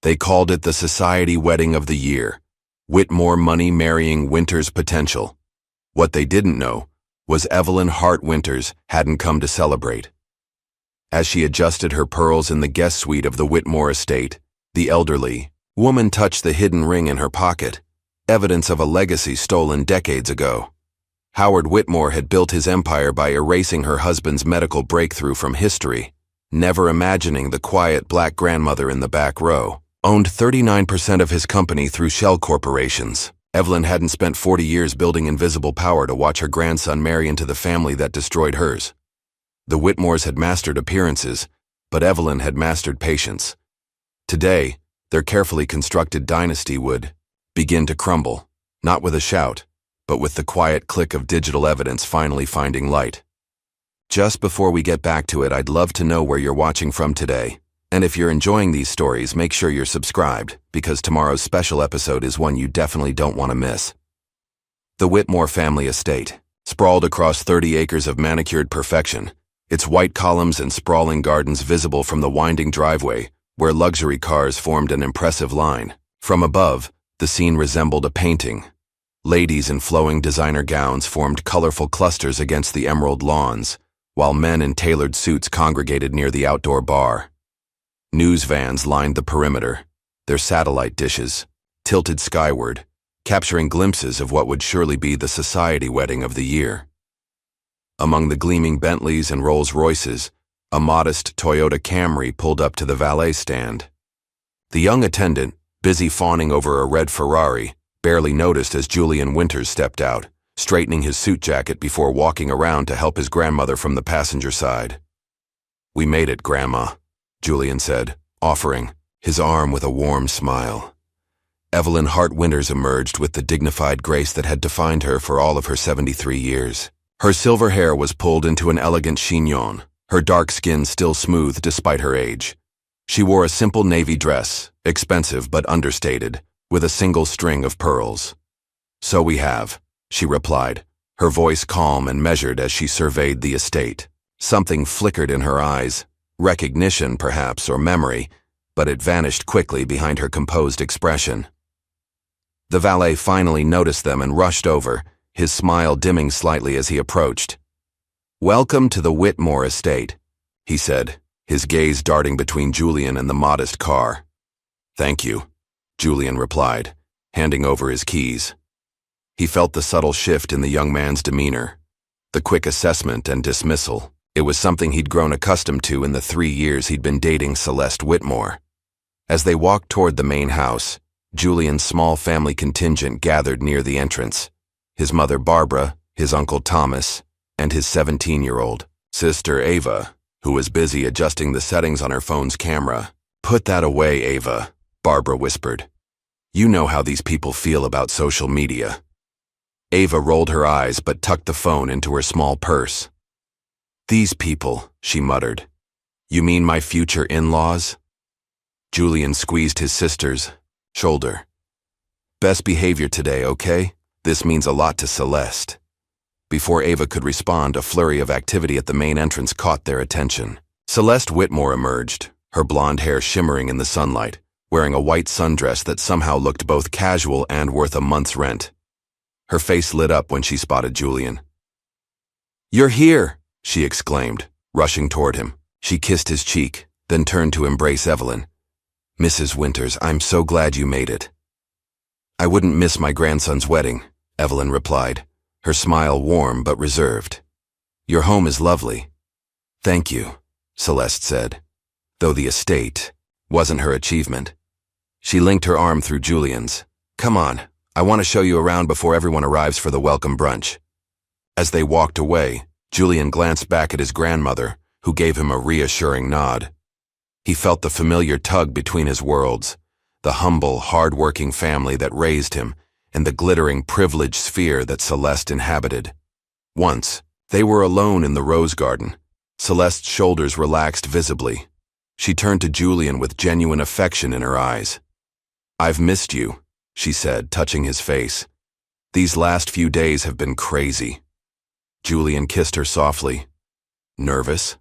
They called it the Society Wedding of the Year. Whitmore money marrying Winters' potential. What they didn't know was Evelyn Hart Winters hadn't come to celebrate. As she adjusted her pearls in the guest suite of the Whitmore estate, the elderly woman touched the hidden ring in her pocket, evidence of a legacy stolen decades ago. Howard Whitmore had built his empire by erasing her husband's medical breakthrough from history, never imagining the quiet black grandmother in the back row owned 39% of his company through shell corporations. Evelyn hadn't spent 40 years building invisible power to watch her grandson marry into the family that destroyed hers. The Whitmores had mastered appearances, but Evelyn had mastered patience. Today, their carefully constructed dynasty would begin to crumble, not with a shout, but with the quiet click of digital evidence finally finding light. Just before we get back to it, I'd love to know where you're watching from today. And if you're enjoying these stories, make sure you're subscribed, because tomorrow's special episode is one you definitely don't want to miss. The Whitmore family estate, sprawled across 30 acres of manicured perfection, its white columns and sprawling gardens visible from the winding driveway, where luxury cars formed an impressive line. From above, the scene resembled a painting. Ladies in flowing designer gowns formed colorful clusters against the emerald lawns, while men in tailored suits congregated near the outdoor bar. News vans lined the perimeter, their satellite dishes tilted skyward, capturing glimpses of what would surely be the society wedding of the year. Among the gleaming Bentleys and Rolls-Royces, a modest Toyota Camry pulled up to the valet stand. The young attendant, busy fawning over a red Ferrari, barely noticed as Julian Winters stepped out, straightening his suit jacket before walking around to help his grandmother from the passenger side. "We made it, Grandma," Julian said, offering his arm with a warm smile. Evelyn Hart Winters emerged with the dignified grace that had defined her for all of her 73 years. Her silver hair was pulled into an elegant chignon, her dark skin still smooth despite her age. She wore a simple navy dress, expensive but understated, with a single string of pearls. "So we have," she replied, her voice calm and measured as she surveyed the estate. Something flickered in her eyes. Recognition, perhaps, or memory, but it vanished quickly behind her composed expression. The valet finally noticed them and rushed over, his smile dimming slightly as he approached. "Welcome to the Whitmore estate," he said, his gaze darting between Julian and the modest car. "Thank you," Julian replied, handing over his keys. He felt the subtle shift in the young man's demeanor, the quick assessment and dismissal. It was something he'd grown accustomed to in the 3 years he'd been dating Celeste Whitmore. As they walked toward the main house, Julian's small family contingent gathered near the entrance. His mother Barbara, his uncle Thomas, and his 17-year-old sister Ava, who was busy adjusting the settings on her phone's camera. "Put that away, Ava," Barbara whispered. "You know how these people feel about social media." Ava rolled her eyes but tucked the phone into her small purse. "These people," she muttered. "You mean my future in-laws?" Julian squeezed his sister's shoulder. "Best behavior today, okay? This means a lot to Celeste." Before Ava could respond, a flurry of activity at the main entrance caught their attention. Celeste Whitmore emerged, her blonde hair shimmering in the sunlight, wearing a white sundress that somehow looked both casual and worth a month's rent. Her face lit up when she spotted Julian. "You're here!" she exclaimed, rushing toward him. She kissed his cheek, then turned to embrace Evelyn. "Mrs. Winters, I'm so glad you made it." "I wouldn't miss my grandson's wedding," Evelyn replied, her smile warm but reserved. "Your home is lovely." "Thank you," Celeste said, though the estate wasn't her achievement. She linked her arm through Julian's. "Come on, I want to show you around before everyone arrives for the welcome brunch." As they walked away, Julian glanced back at his grandmother, who gave him a reassuring nod. He felt the familiar tug between his worlds, the humble, hard-working family that raised him, and the glittering, privileged sphere that Celeste inhabited. Once, they were alone in the rose garden. Celeste's shoulders relaxed visibly. She turned to Julian with genuine affection in her eyes. "I've missed you," she said, touching his face. "These last few days have been crazy." Julian kissed her softly. "Nervous?"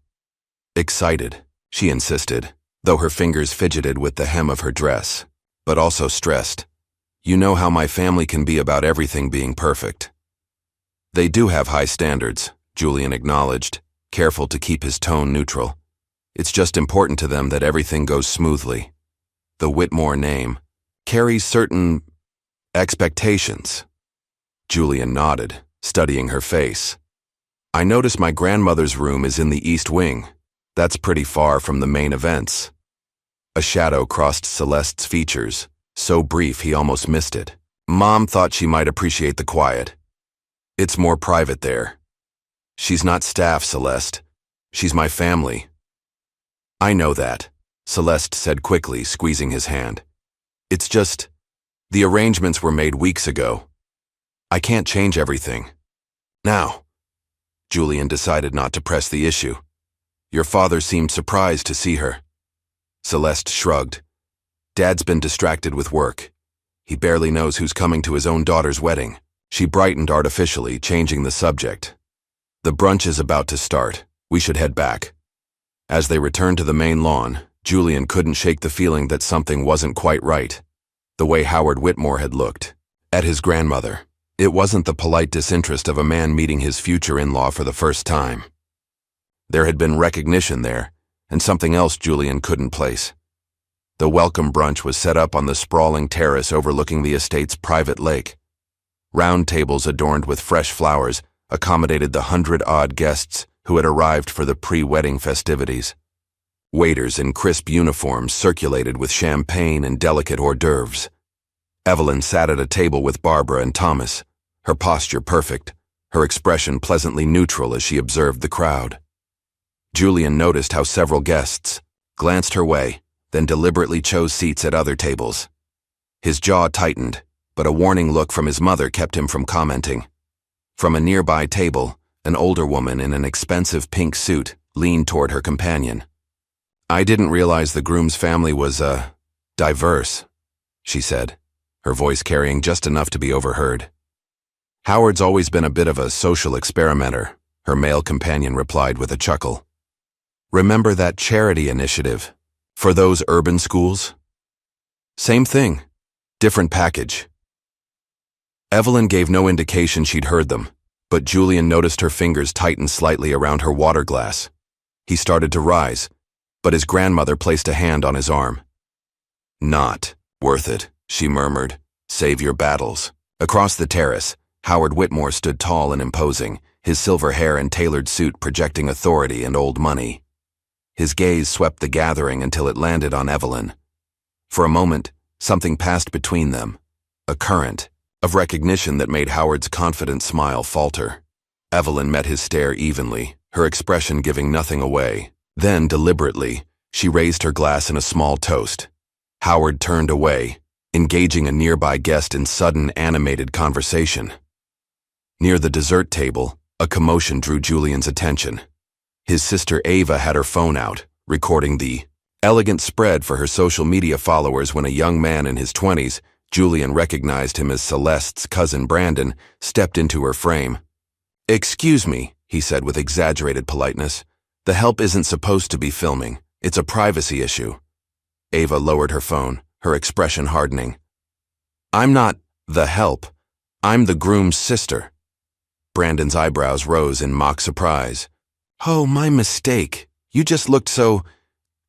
"Excited," she insisted, though her fingers fidgeted with the hem of her dress, but also stressed. You know how my family can be about everything being perfect. They do have high standards, Julian acknowledged, careful to keep his tone neutral. It's just important to them that everything goes smoothly. The Whitmore name carries certain expectations. Julian nodded, studying her face. I notice my grandmother's room is in the East Wing. That's pretty far from the main events. A shadow crossed Celeste's features, so brief he almost missed it. Mom thought she might appreciate the quiet. It's more private there. She's not staff, Celeste. She's my family. I know that, Celeste said quickly, squeezing his hand. It's just, the arrangements were made weeks ago. I can't change everything. Now, Julian decided not to press the issue. Your father seemed surprised to see her. Celeste shrugged. Dad's been distracted with work. He barely knows who's coming to his own daughter's wedding. She brightened artificially, changing the subject. The brunch is about to start. We should head back. As they returned to the main lawn, Julian couldn't shake the feeling that something wasn't quite right. The way Howard Whitmore had looked at his grandmother. It wasn't the polite disinterest of a man meeting his future in-law for the first time. There had been recognition there, and something else Julian couldn't place. The welcome brunch was set up on the sprawling terrace overlooking the estate's private lake. Round tables adorned with fresh flowers accommodated the 100-odd guests who had arrived for the pre-wedding festivities. Waiters in crisp uniforms circulated with champagne and delicate hors d'oeuvres. Evelyn sat at a table with Barbara and Thomas, her posture perfect, her expression pleasantly neutral as she observed the crowd. Julian noticed how several guests glanced her way, then deliberately chose seats at other tables. His jaw tightened, but a warning look from his mother kept him from commenting. From a nearby table, an older woman in an expensive pink suit leaned toward her companion. I didn't realize the groom's family was, diverse, she said, her voice carrying just enough to be overheard. Howard's always been a bit of a social experimenter, her male companion replied with a chuckle. Remember that charity initiative for those urban schools? Same thing, different package. Evelyn gave no indication she'd heard them, but Julian noticed her fingers tighten slightly around her water glass. He started to rise, but his grandmother placed a hand on his arm. Not worth it, she murmured. Save your battles. Across the terrace, Howard Whitmore stood tall and imposing, his silver hair and tailored suit projecting authority and old money. His gaze swept the gathering until it landed on Evelyn. For a moment, something passed between them, a current of recognition that made Howard's confident smile falter. Evelyn met his stare evenly, her expression giving nothing away. Then, deliberately, she raised her glass in a small toast. Howard turned away, engaging a nearby guest in sudden, animated conversation. Near the dessert table, a commotion drew Julian's attention. His sister Ava had her phone out, recording the elegant spread for her social media followers when a young man in his 20s, Julian recognized him as Celeste's cousin Brandon, stepped into her frame. Excuse me, he said with exaggerated politeness. The help isn't supposed to be filming. It's a privacy issue. Ava lowered her phone, her expression hardening. I'm not the help. I'm the groom's sister. Brandon's eyebrows rose in mock surprise. Oh, my mistake. You just looked so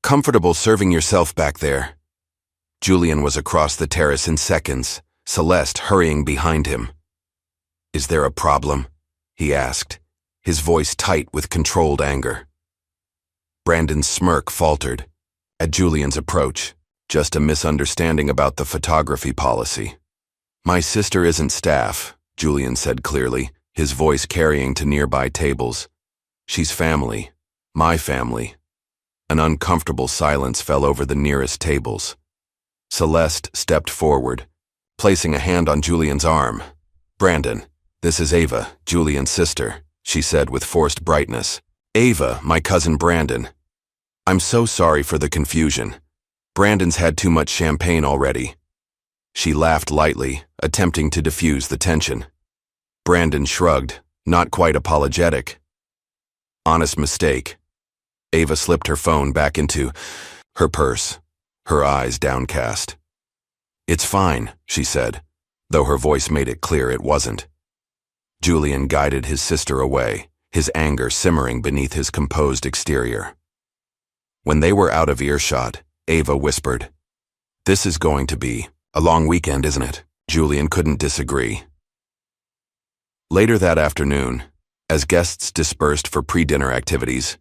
comfortable serving yourself back there. Julian was across the terrace in seconds, Celeste hurrying behind him. Is there a problem? He asked, his voice tight with controlled anger. Brandon's smirk faltered. At Julian's approach, just a misunderstanding about the photography policy. My sister isn't staff, Julian said clearly, his voice carrying to nearby tables. She's family. My family. An uncomfortable silence fell over the nearest tables. Celeste stepped forward, placing a hand on Julian's arm. Brandon, this is Ava, Julian's sister, she said with forced brightness. Ava, my cousin Brandon. I'm so sorry for the confusion. Brandon's had too much champagne already. She laughed lightly, attempting to diffuse the tension. Brandon shrugged, not quite apologetic. Honest mistake. Ava slipped her phone back into Her purse, her eyes downcast. "It's fine," she said, though her voice made it clear it wasn't. Julian guided his sister away, his anger simmering beneath his composed exterior. When they were out of earshot, Ava whispered, "This is going to be a long weekend, isn't it?" Julian couldn't disagree. Later that afternoon, as guests dispersed for pre-dinner activities,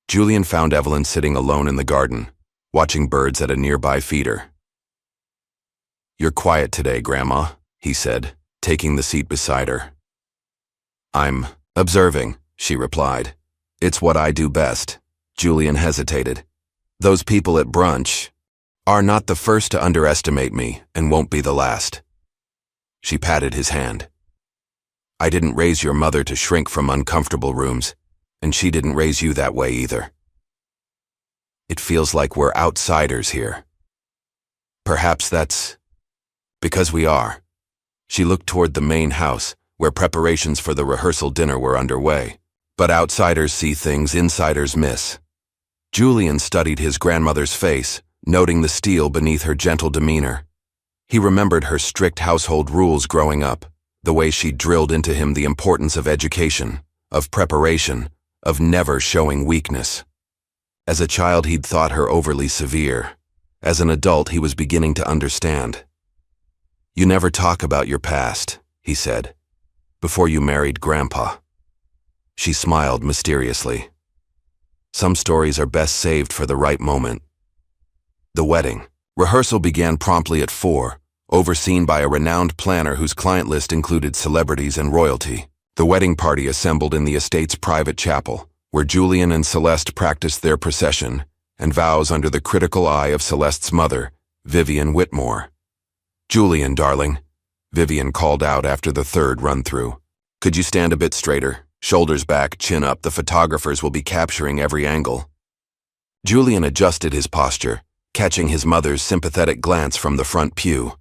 Julian found Evelyn sitting alone in the garden, watching birds at a nearby feeder. "You're quiet today, Grandma," he said, taking the seat beside her. "I'm observing," she replied. "It's what I do best." Julian hesitated. "Those people at brunch are not the first to underestimate me and won't be the last." She patted his hand. "I didn't raise your mother to shrink from uncomfortable rooms, and she didn't raise you that way either. It feels like we're outsiders here. Perhaps that's because we are." She looked toward the main house, where preparations for the rehearsal dinner were underway. But outsiders see things insiders miss. Julian studied his grandmother's face, noting the steel beneath her gentle demeanor. He remembered her strict household rules growing up, the way she drilled into him the importance of education, of preparation, of never showing weakness. As a child, he'd thought her overly severe. As an adult, he was beginning to understand. "You never talk about your past," he said, "before you married Grandpa." She smiled mysteriously. "Some stories are best saved for the right moment." The wedding. Rehearsal began promptly at 4, overseen by a renowned planner whose client list included celebrities and royalty. The wedding party assembled in the estate's private chapel, where Julian and Celeste practiced their procession and vows under the critical eye of Celeste's mother, Vivian Whitmore. "Julian, darling," Vivian called out after the third run-through. "Could you stand a bit straighter? Shoulders back, chin up, the photographers will be capturing every angle." Julian adjusted his posture, catching his mother's sympathetic glance from the front pew.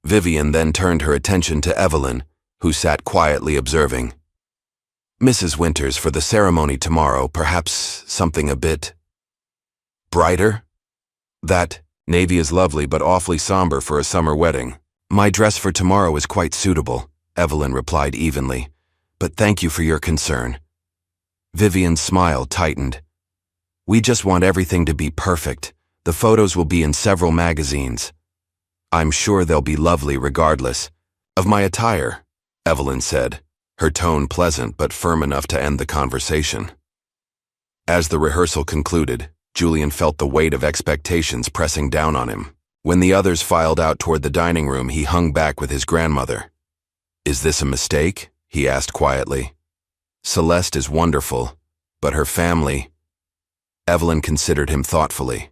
Vivian then turned her attention to Evelyn, who sat quietly observing. "Mrs. Winters, for the ceremony tomorrow, perhaps something a bit brighter?" "That navy is lovely but awfully somber for a summer wedding." "My dress for tomorrow is quite suitable," Evelyn replied evenly, "but thank you for your concern." Vivian's smile tightened. "We just want everything to be perfect. The photos will be in several magazines. I'm sure they'll be lovely regardless of my attire," Evelyn said, her tone pleasant but firm enough to end the conversation. As the rehearsal concluded, Julian felt the weight of expectations pressing down on him. When the others filed out toward the dining room, he hung back with his grandmother. "Is this a mistake?" he asked quietly. "Celeste is wonderful, but her family—" Evelyn considered him thoughtfully.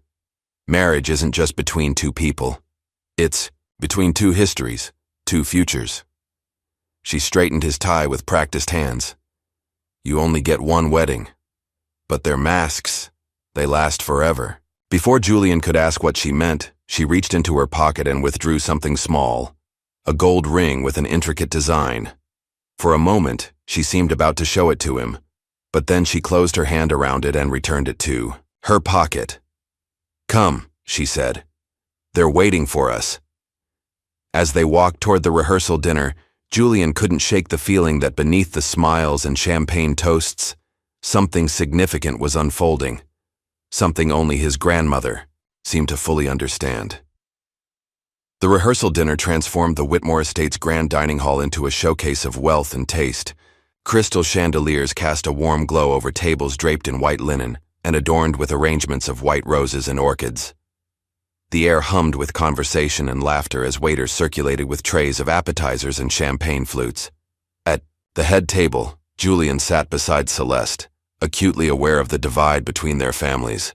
"Marriage isn't just between two people. It's between two histories, two futures." She straightened his tie with practiced hands. "You only get one wedding. But they're masks. They last forever." Before Julian could ask what she meant, she reached into her pocket and withdrew something small, a gold ring with an intricate design. For a moment, she seemed about to show it to him, but then she closed her hand around it and returned it to her pocket. "Come," she said. "They're waiting for us." As they walked toward the rehearsal dinner, Julian couldn't shake the feeling that beneath the smiles and champagne toasts, something significant was unfolding, something only his grandmother seemed to fully understand. The rehearsal dinner transformed the Whitmore Estate's grand dining hall into a showcase of wealth and taste. Crystal chandeliers cast a warm glow over tables draped in white linen and adorned with arrangements of white roses and orchids. The air hummed with conversation and laughter as waiters circulated with trays of appetizers and champagne flutes. At the head table, Julian sat beside Celeste, acutely aware of the divide between their families.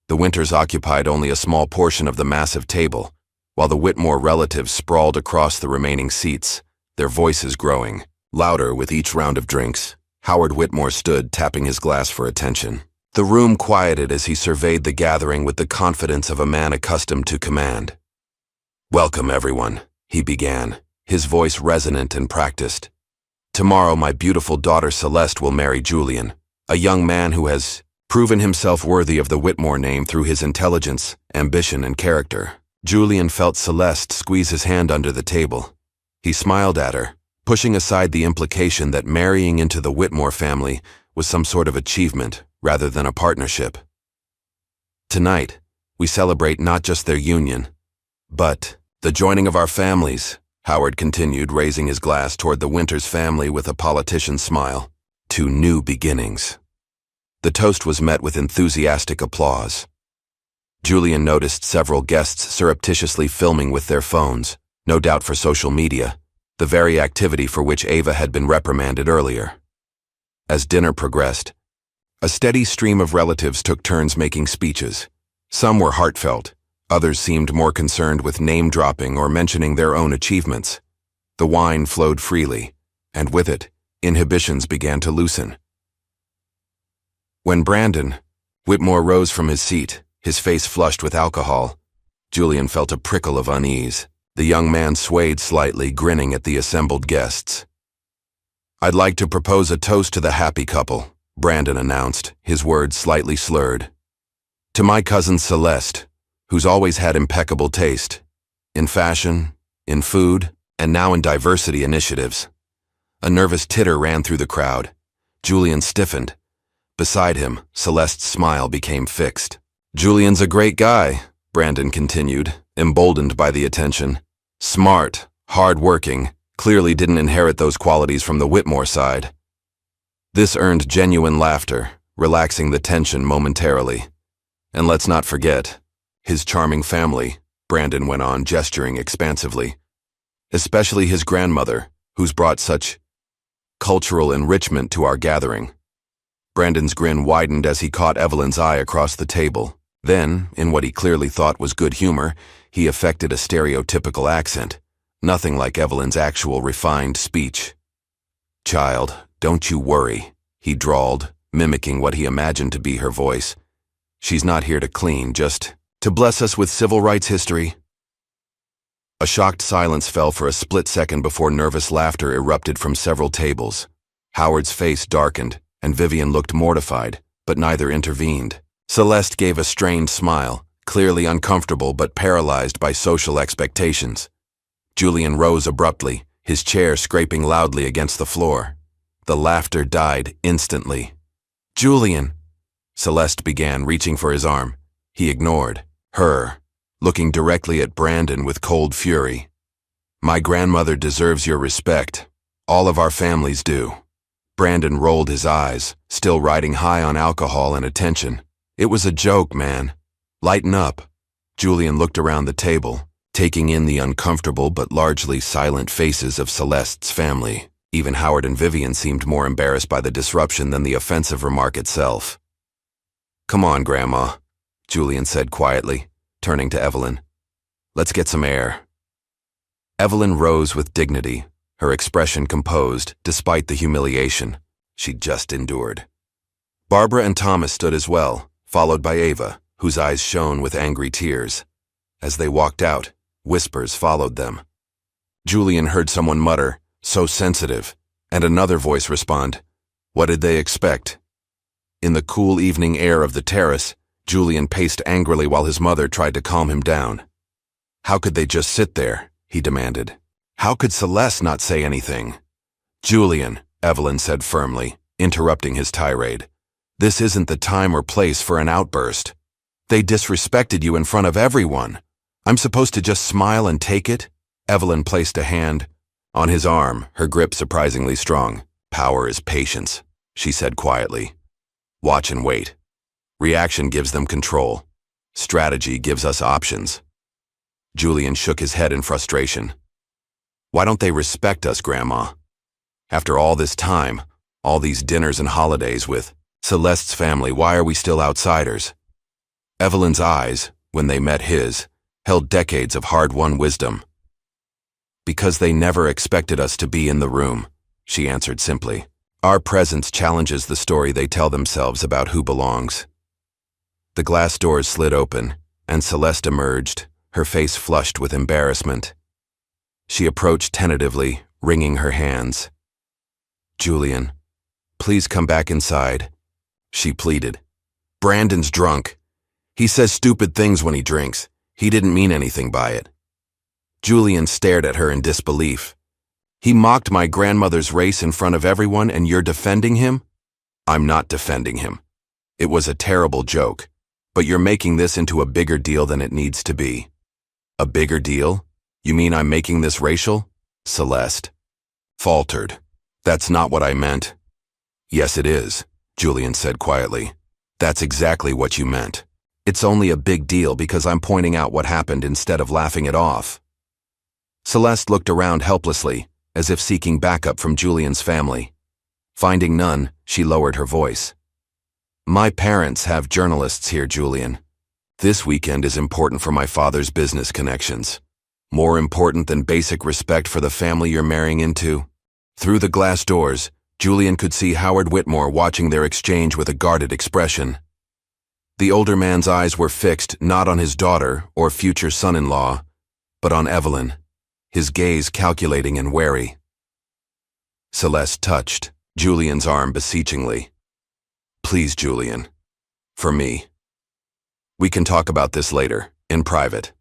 The Winters occupied only a small portion of the massive table, while the Whitmore relatives sprawled across the remaining seats, their voices growing louder with each round of drinks. Howard Whitmore stood, tapping his glass for attention. The room quieted as he surveyed the gathering with the confidence of a man accustomed to command. "Welcome, everyone," he began, his voice resonant and practiced. "Tomorrow my beautiful daughter Celeste will marry Julian, a young man who has proven himself worthy of the Whitmore name through his intelligence, ambition, and character. Julian felt Celeste squeeze his hand under the table. He smiled at her, pushing aside the implication that marrying into the Whitmore family was some sort of achievement rather than a partnership. Tonight, we celebrate not just their union, but the joining of our families, Howard continued, raising his glass toward the Winters family with a politician's smile, to new beginnings. The toast was met with enthusiastic applause. Julian noticed several guests surreptitiously filming with their phones, no doubt for social media, the very activity for which Ava had been reprimanded earlier. As dinner progressed, a steady stream of relatives took turns making speeches. Some were heartfelt, others seemed more concerned with name-dropping or mentioning their own achievements. The wine flowed freely, and with it, inhibitions began to loosen. When Brandon Whitmore rose from his seat, his face flushed with alcohol, Julian felt a prickle of unease. The young man swayed slightly, grinning at the assembled guests. "I'd like to propose a toast to the happy couple," Brandon announced, his words slightly slurred. "To my cousin Celeste, who's always had impeccable taste, in fashion, in food, and now in diversity initiatives." A nervous titter ran through the crowd. Julian stiffened. Beside him, Celeste's smile became fixed. "Julian's a great guy," Brandon continued, emboldened by the attention. "Smart, hard-working, clearly didn't inherit those qualities from the Whitmore side." This earned genuine laughter, relaxing the tension momentarily. "And let's not forget, his charming family," Brandon went on, gesturing expansively. "Especially his grandmother, who's brought such cultural enrichment to our gathering." Brandon's grin widened as he caught Evelyn's eye across the table. Then, in what he clearly thought was good humor, he affected a stereotypical accent, nothing like Evelyn's actual refined speech. "Child, don't you worry," he drawled, mimicking what he imagined to be her voice. "She's not here to clean, just to bless us with civil rights history." A shocked silence fell for a split second before nervous laughter erupted from several tables. Howard's face darkened, and Vivian looked mortified, but neither intervened. Celeste gave a strained smile, clearly uncomfortable but paralyzed by social expectations. Julian rose abruptly, his chair scraping loudly against the floor. The laughter died instantly. "Julian," Celeste began, reaching for his arm. He ignored her, looking directly at Brandon with cold fury. "My grandmother deserves your respect. All of our families do." Brandon rolled his eyes, still riding high on alcohol and attention. "It was a joke, man. Lighten up." Julian looked around the table, taking in the uncomfortable but largely silent faces of Celeste's family. Even Howard and Vivian seemed more embarrassed by the disruption than the offensive remark itself. "Come on, Grandma," Julian said quietly, turning to Evelyn. "Let's get some air." Evelyn rose with dignity, her expression composed despite the humiliation she'd just endured. Barbara and Thomas stood as well, followed by Ava, whose eyes shone with angry tears. As they walked out, whispers followed them. Julian heard someone mutter, "So sensitive," and another voice respond, "What did they expect?" In the cool evening air of the terrace, Julian paced angrily while his mother tried to calm him down. "How could they just sit there?" he demanded. "How could Celeste not say anything?" "Julian," Evelyn said firmly, interrupting his tirade, "this isn't the time or place for an outburst. They disrespected you in front of everyone. I'm supposed to just smile and take it?" Evelyn placed a hand on his arm, her grip surprisingly strong. "Power is patience," she said quietly. "Watch and wait. Reaction gives them control. Strategy gives us options." Julian shook his head in frustration. "Why don't they respect us, Grandma? After all this time, all these dinners and holidays with Celeste's family, why are we still outsiders?" Evelyn's eyes, when they met his, held decades of hard-won wisdom. "Because they never expected us to be in the room," she answered simply. "Our presence challenges the story they tell themselves about who belongs." The glass doors slid open, and Celeste emerged, her face flushed with embarrassment. She approached tentatively, wringing her hands. "Julian, please come back inside," she pleaded. Brandon's drunk. He says stupid things when he drinks. He didn't mean anything by it. Julian stared at her in disbelief. He mocked my grandmother's race in front of everyone and you're defending him? I'm not defending him. It was a terrible joke, but you're making this into a bigger deal than it needs to be. A bigger deal? You mean I'm making this racial? Celeste faltered. That's not what I meant. Yes, it is, Julian said quietly. That's exactly what you meant. It's only a big deal because I'm pointing out what happened instead of laughing it off. Celeste looked around helplessly, as if seeking backup from Julian's family. Finding none, she lowered her voice. My parents have journalists here, Julian. This weekend is important for my father's business connections. More important than basic respect for the family you're marrying into. Through the glass doors, Julian could see Howard Whitmore watching their exchange with a guarded expression. The older man's eyes were fixed not on his daughter or future son-in-law, but on Evelyn, his gaze calculating and wary. Celeste touched Julian's arm beseechingly. Please, Julian. For me. We can talk about this later, in private.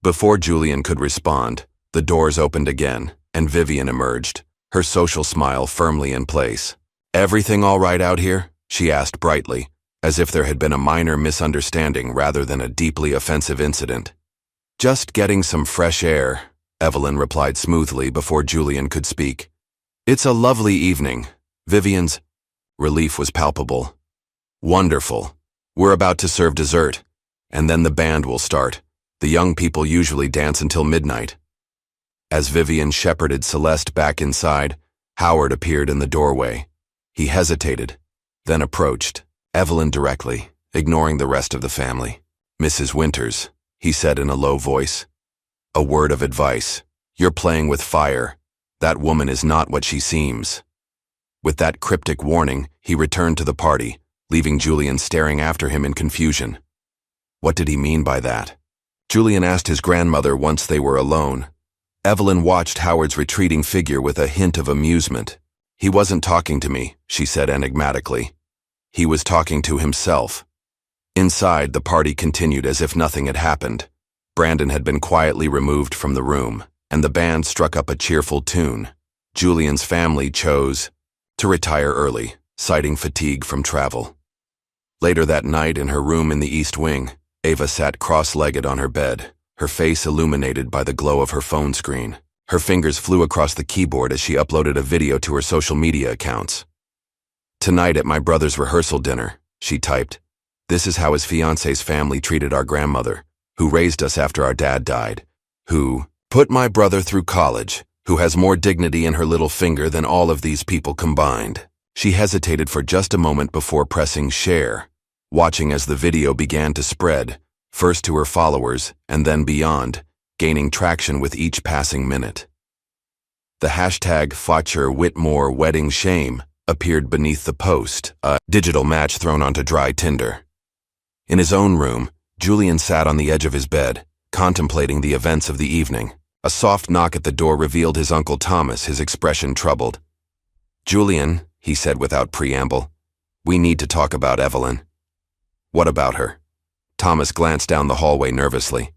Before Julian could respond, the doors opened again, and Vivian emerged, her social smile firmly in place. Everything all right out here? She asked brightly, as if there had been a minor misunderstanding rather than a deeply offensive incident. Just getting some fresh air, Evelyn replied smoothly before Julian could speak. It's a lovely evening. Vivian's relief was palpable. Wonderful. We're about to serve dessert, and then the band will start. The young people usually dance until midnight. As Vivian shepherded Celeste back inside, Howard appeared in the doorway. He hesitated, then approached Evelyn directly, ignoring the rest of the family. Mrs. Winters, he said in a low voice. A word of advice. You're playing with fire. That woman is not what she seems. With that cryptic warning, he returned to the party, leaving Julian staring after him in confusion. What did he mean by that? Julian asked his grandmother once they were alone. Evelyn watched Howard's retreating figure with a hint of amusement. He wasn't talking to me, she said enigmatically. He was talking to himself. Inside, the party continued as if nothing had happened. Brandon had been quietly removed from the room, and the band struck up a cheerful tune. Julian's family chose to retire early, citing fatigue from travel. Later that night, in her room in the East Wing, Ava sat cross-legged on her bed, her face illuminated by the glow of her phone screen. Her fingers flew across the keyboard as she uploaded a video to her social media accounts. Tonight at my brother's rehearsal dinner, she typed, this is how his fiancé's family treated our grandmother, who raised us after our dad died, who put my brother through college, who has more dignity in her little finger than all of these people combined. She hesitated for just a moment before pressing share, watching as the video began to spread, first to her followers and then beyond, gaining traction with each passing minute. The hashtag #FutureWhitmore Wedding Shame appeared beneath the post, a digital match thrown onto dry tinder. In his own room, Julian sat on the edge of his bed, contemplating the events of the evening. A soft knock at the door revealed his Uncle Thomas, his expression troubled. Julian, he said without preamble, we need to talk about Evelyn. What about her? Thomas glanced down the hallway nervously.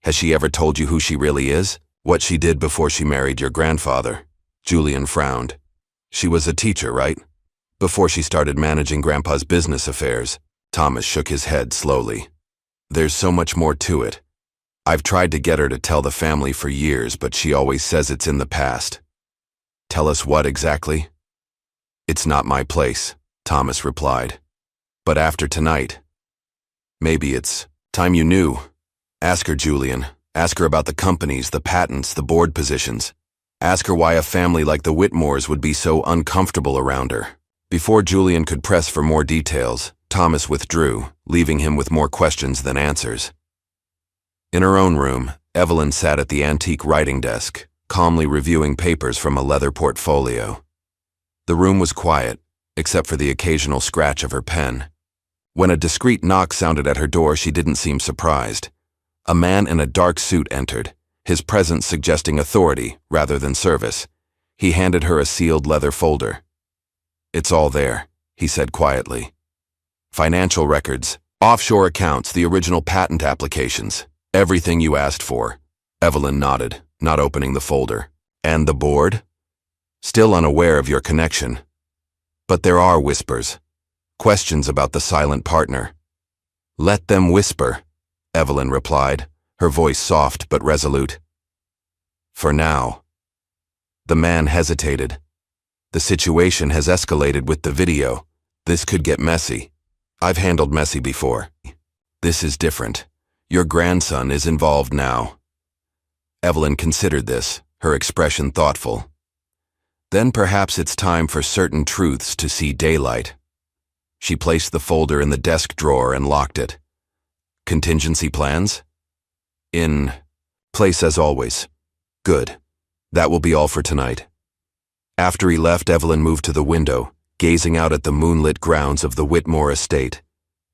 Has she ever told you who she really is? What she did before she married your grandfather? Julian frowned. She was a teacher, right? Before she started managing Grandpa's business affairs. Thomas shook his head slowly. There's so much more to it. I've tried to get her to tell the family for years, but she always says it's in the past. Tell us what exactly? It's not my place, Thomas replied. But after tonight, maybe it's time you knew. Ask her, Julian. Ask her about the companies, the patents, the board positions. Ask her why a family like the Whitmores would be so uncomfortable around her. Before Julian could press for more details, Thomas withdrew, leaving him with more questions than answers. In her own room, Evelyn sat at the antique writing desk, calmly reviewing papers from a leather portfolio. The room was quiet, except for the occasional scratch of her pen. When a discreet knock sounded at her door, she didn't seem surprised. A man in a dark suit entered, his presence suggesting authority rather than service. He handed her a sealed leather folder. It's all there, he said quietly. Financial records, offshore accounts, the original patent applications. Everything you asked for. Evelyn nodded, not opening the folder. And the board? Still unaware of your connection. But there are whispers. Questions about the silent partner. Let them whisper, Evelyn replied, her voice soft but resolute. For now. The man hesitated. The situation has escalated with the video. This could get messy. I've handled messy before. This is different. Your grandson is involved now. Evelyn considered this, her expression thoughtful. Then perhaps it's time for certain truths to see daylight. She placed the folder in the desk drawer and locked it. Contingency plans? In place as always. Good. That will be all for tonight. After he left, Evelyn moved to the window, gazing out at the moonlit grounds of the Whitmore estate.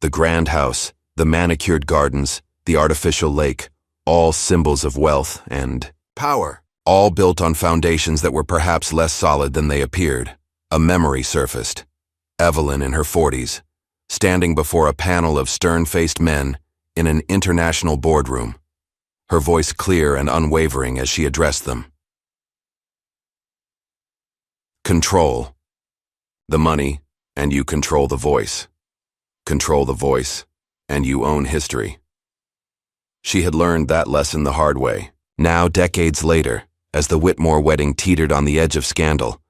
The grand house, the manicured gardens, the artificial lake, all symbols of wealth and power, all built on foundations that were perhaps less solid than they appeared. A memory surfaced. Evelyn in her 40s, standing before a panel of stern-faced men in an international boardroom, her voice clear and unwavering as she addressed them. Control. The money, and you control the voice. Control the voice, and you own history. She had learned that lesson the hard way. Now, decades later, as the Whitmore wedding teetered on the edge of scandal,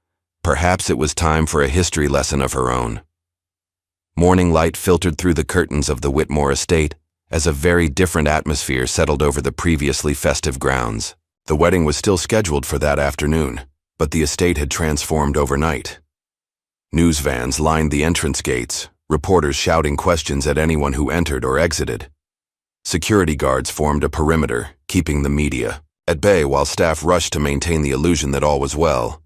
perhaps it was time for a history lesson of her own. Morning light filtered through the curtains of the Whitmore estate as a very different atmosphere settled over the previously festive grounds. The wedding was still scheduled for that afternoon, but the estate had transformed overnight. News vans lined the entrance gates, reporters shouting questions at anyone who entered or exited. Security guards formed a perimeter, keeping the media at bay while staff rushed to maintain the illusion that all was well.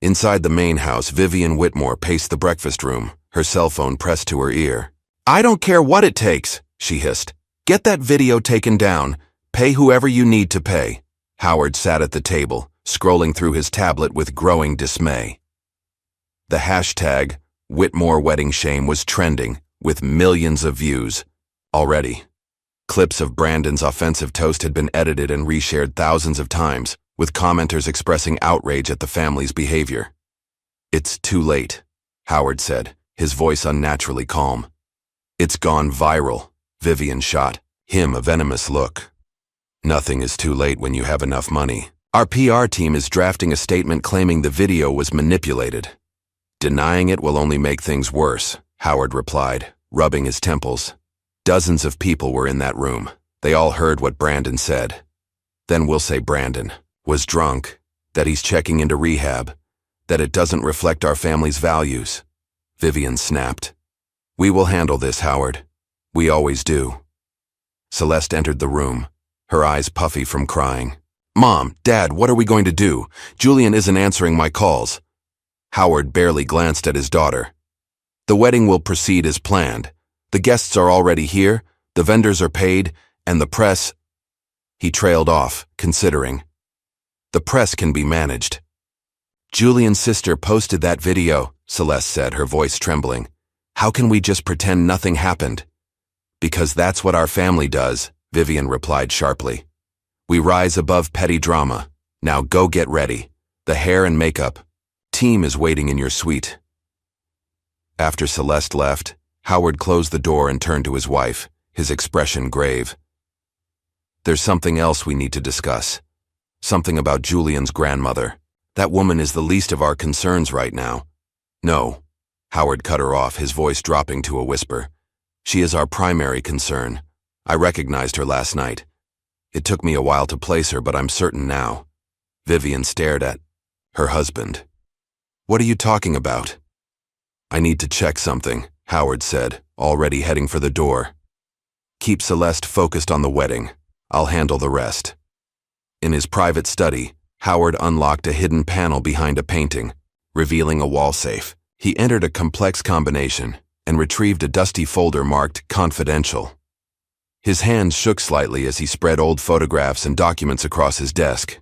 Inside the main house, Vivian Whitmore paced the breakfast room, her cell phone pressed to her ear. "I don't care what it takes," she hissed. "Get that video taken down. Pay whoever you need to pay." Howard sat at the table, scrolling through his tablet with growing dismay. The hashtag Whitmore Wedding Shame was trending, with millions of views. Already, clips of Brandon's offensive toast had been edited and reshared thousands of times, with commenters expressing outrage at the family's behavior. "It's too late," Howard said, his voice unnaturally calm. "It's gone viral," Vivian shot, him a venomous look. "Nothing is too late when you have enough money. Our PR team is drafting a statement claiming the video was manipulated. Denying it will only make things worse," Howard replied, rubbing his temples. "Dozens of people were in that room. They all heard what Brandon said. Then we'll say Brandon was drunk, that he's checking into rehab, that it doesn't reflect our family's values." Vivian snapped. "We will handle this, Howard. We always do." Celeste entered the room, her eyes puffy from crying. "Mom, Dad, what are we going to do? Julian isn't answering my calls." Howard barely glanced at his daughter. "The wedding will proceed as planned. The guests are already here, the vendors are paid, and the press—" He trailed off, considering. "The press can be managed." "Julian's sister posted that video," Celeste said, her voice trembling. "How can we just pretend nothing happened?" "Because that's what our family does," Vivian replied sharply. "We rise above petty drama. Now go get ready. The hair and makeup team is waiting in your suite." After Celeste left, Howard closed the door and turned to his wife, his expression grave. "There's something else we need to discuss. Something about Julian's grandmother. That woman is the least of our concerns right now." "No," Howard cut her off, his voice dropping to a whisper. "She is our primary concern. I recognized her last night. It took me a while to place her, but I'm certain now." Vivian stared at her husband. "What are you talking about?" "I need to check something," Howard said, already heading for the door. "Keep Celeste focused on the wedding. I'll handle the rest." In his private study, Howard unlocked a hidden panel behind a painting, revealing a wall safe. He entered a complex combination and retrieved a dusty folder marked Confidential. His hands shook slightly as he spread old photographs and documents across his desk.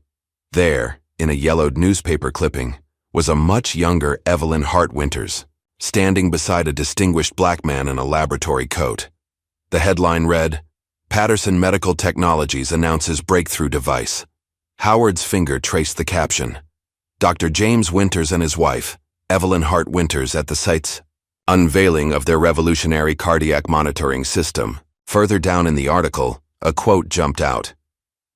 There, in a yellowed newspaper clipping, was a much younger Evelyn Hart Winters, standing beside a distinguished black man in a laboratory coat. The headline read, "Patterson Medical Technologies announces breakthrough device." Howard's finger traced the caption. Dr. James Winters and his wife, Evelyn Hart Winters, at the site's unveiling of their revolutionary cardiac monitoring system. Further down in the article, a quote jumped out.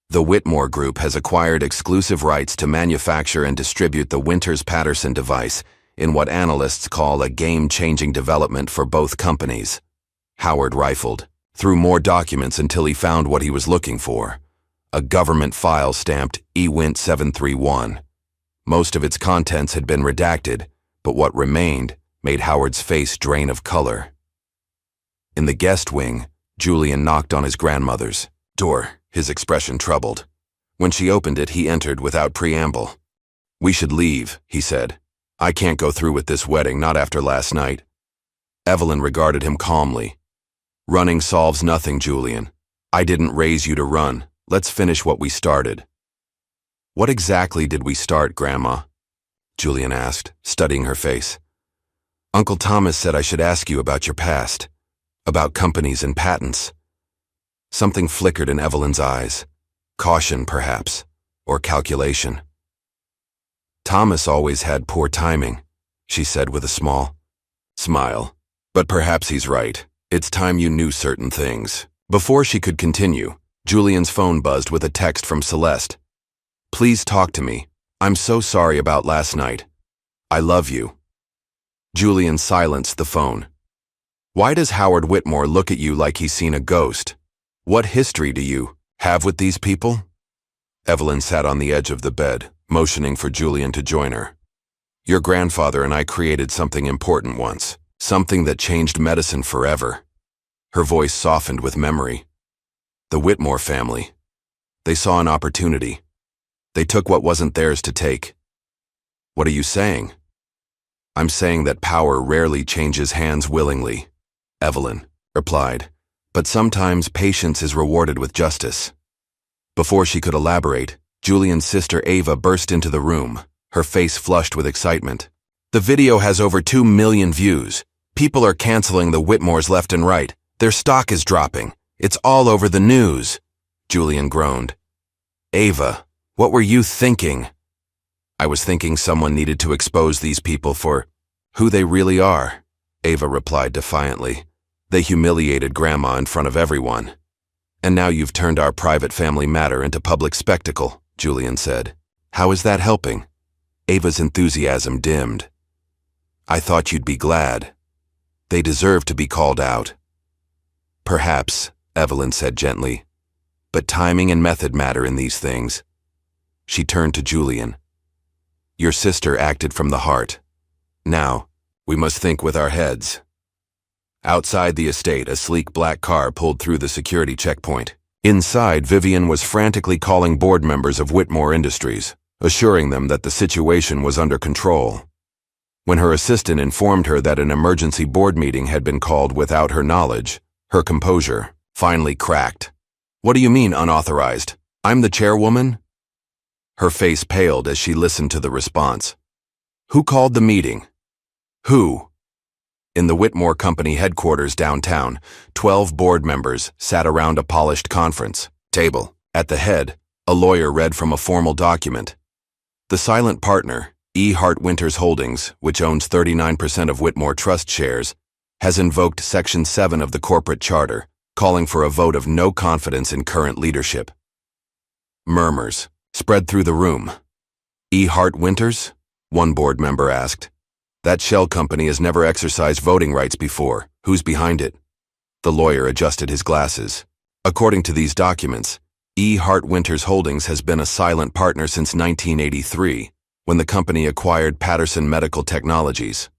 The Whitmore Group has acquired exclusive rights to manufacture and distribute the Winters-Patterson device in what analysts call a game-changing development for both companies. Howard rifled through more documents until he found what he was looking for. A government file stamped EWINT 731. Most of its contents had been redacted, but what remained made Howard's face drain of color. In the guest wing, Julian knocked on his grandmother's door, his expression troubled. When she opened it, he entered without preamble. "We should leave," he said. "I can't go through with this wedding, not after last night." Evelyn regarded him calmly. "Running solves nothing, Julian. I didn't raise you to run. Let's finish what we started." "What exactly did we start, Grandma?" Julian asked, studying her face. "Uncle Thomas said I should ask you about your past, about companies and patents." Something flickered in Evelyn's eyes. Caution, perhaps, or calculation. "Thomas always had poor timing," she said with a small smile. "But perhaps he's right. It's time you knew certain things." Before she could continue, Julian's phone buzzed with a text from Celeste. "Please talk to me. I'm so sorry about last night. I love you." Julian silenced the phone. "Why does Howard Whitmore look at you like he's seen a ghost? What history do you have with these people?" Evelyn sat on the edge of the bed, motioning for Julian to join her. "Your grandfather and I created something important once, something that changed medicine forever." Her voice softened with memory. "The Whitmore family. They saw an opportunity. They took what wasn't theirs to take." "What are you saying?" "I'm saying that power rarely changes hands willingly," Evelyn replied. "But sometimes patience is rewarded with justice." Before she could elaborate, Julian's sister Ava burst into the room, her face flushed with excitement. "The video has over 2 million views. People are canceling the Whitmores left and right. Their stock is dropping. It's all over the news," Julian groaned. "Ava, what were you thinking?" "I was thinking someone needed to expose these people for who they really are," Ava replied defiantly. "They humiliated Grandma in front of everyone." "And now you've turned our private family matter into public spectacle," Julian said. "How is that helping?" Ava's enthusiasm dimmed. "I thought you'd be glad. They deserve to be called out." "Perhaps," Evelyn said gently, "but timing and method matter in these things." She turned to Julian. "Your sister acted from the heart. Now, we must think with our heads." Outside the estate, a sleek black car pulled through the security checkpoint. Inside, Vivian was frantically calling board members of Whitmore Industries, assuring them that the situation was under control. When her assistant informed her that an emergency board meeting had been called without her knowledge, her composure finally cracked. "What do you mean, unauthorized? I'm the chairwoman?" Her face paled as she listened to the response. "Who called the meeting? Who?" In the Whitmore Company headquarters downtown, 12 board members sat around a polished conference table. At the head, a lawyer read from a formal document. The silent partner, E. Hart Winters Holdings, which owns 39% of Whitmore Trust shares, has invoked Section 7 of the corporate charter, calling for a vote of no confidence in current leadership. Murmurs spread through the room. "E. Hart Winters?" one board member asked. "That shell company has never exercised voting rights before. Who's behind it?" The lawyer adjusted his glasses. "According to these documents, E. Hart Winters Holdings has been a silent partner since 1983, when the company acquired Patterson Medical Technologies."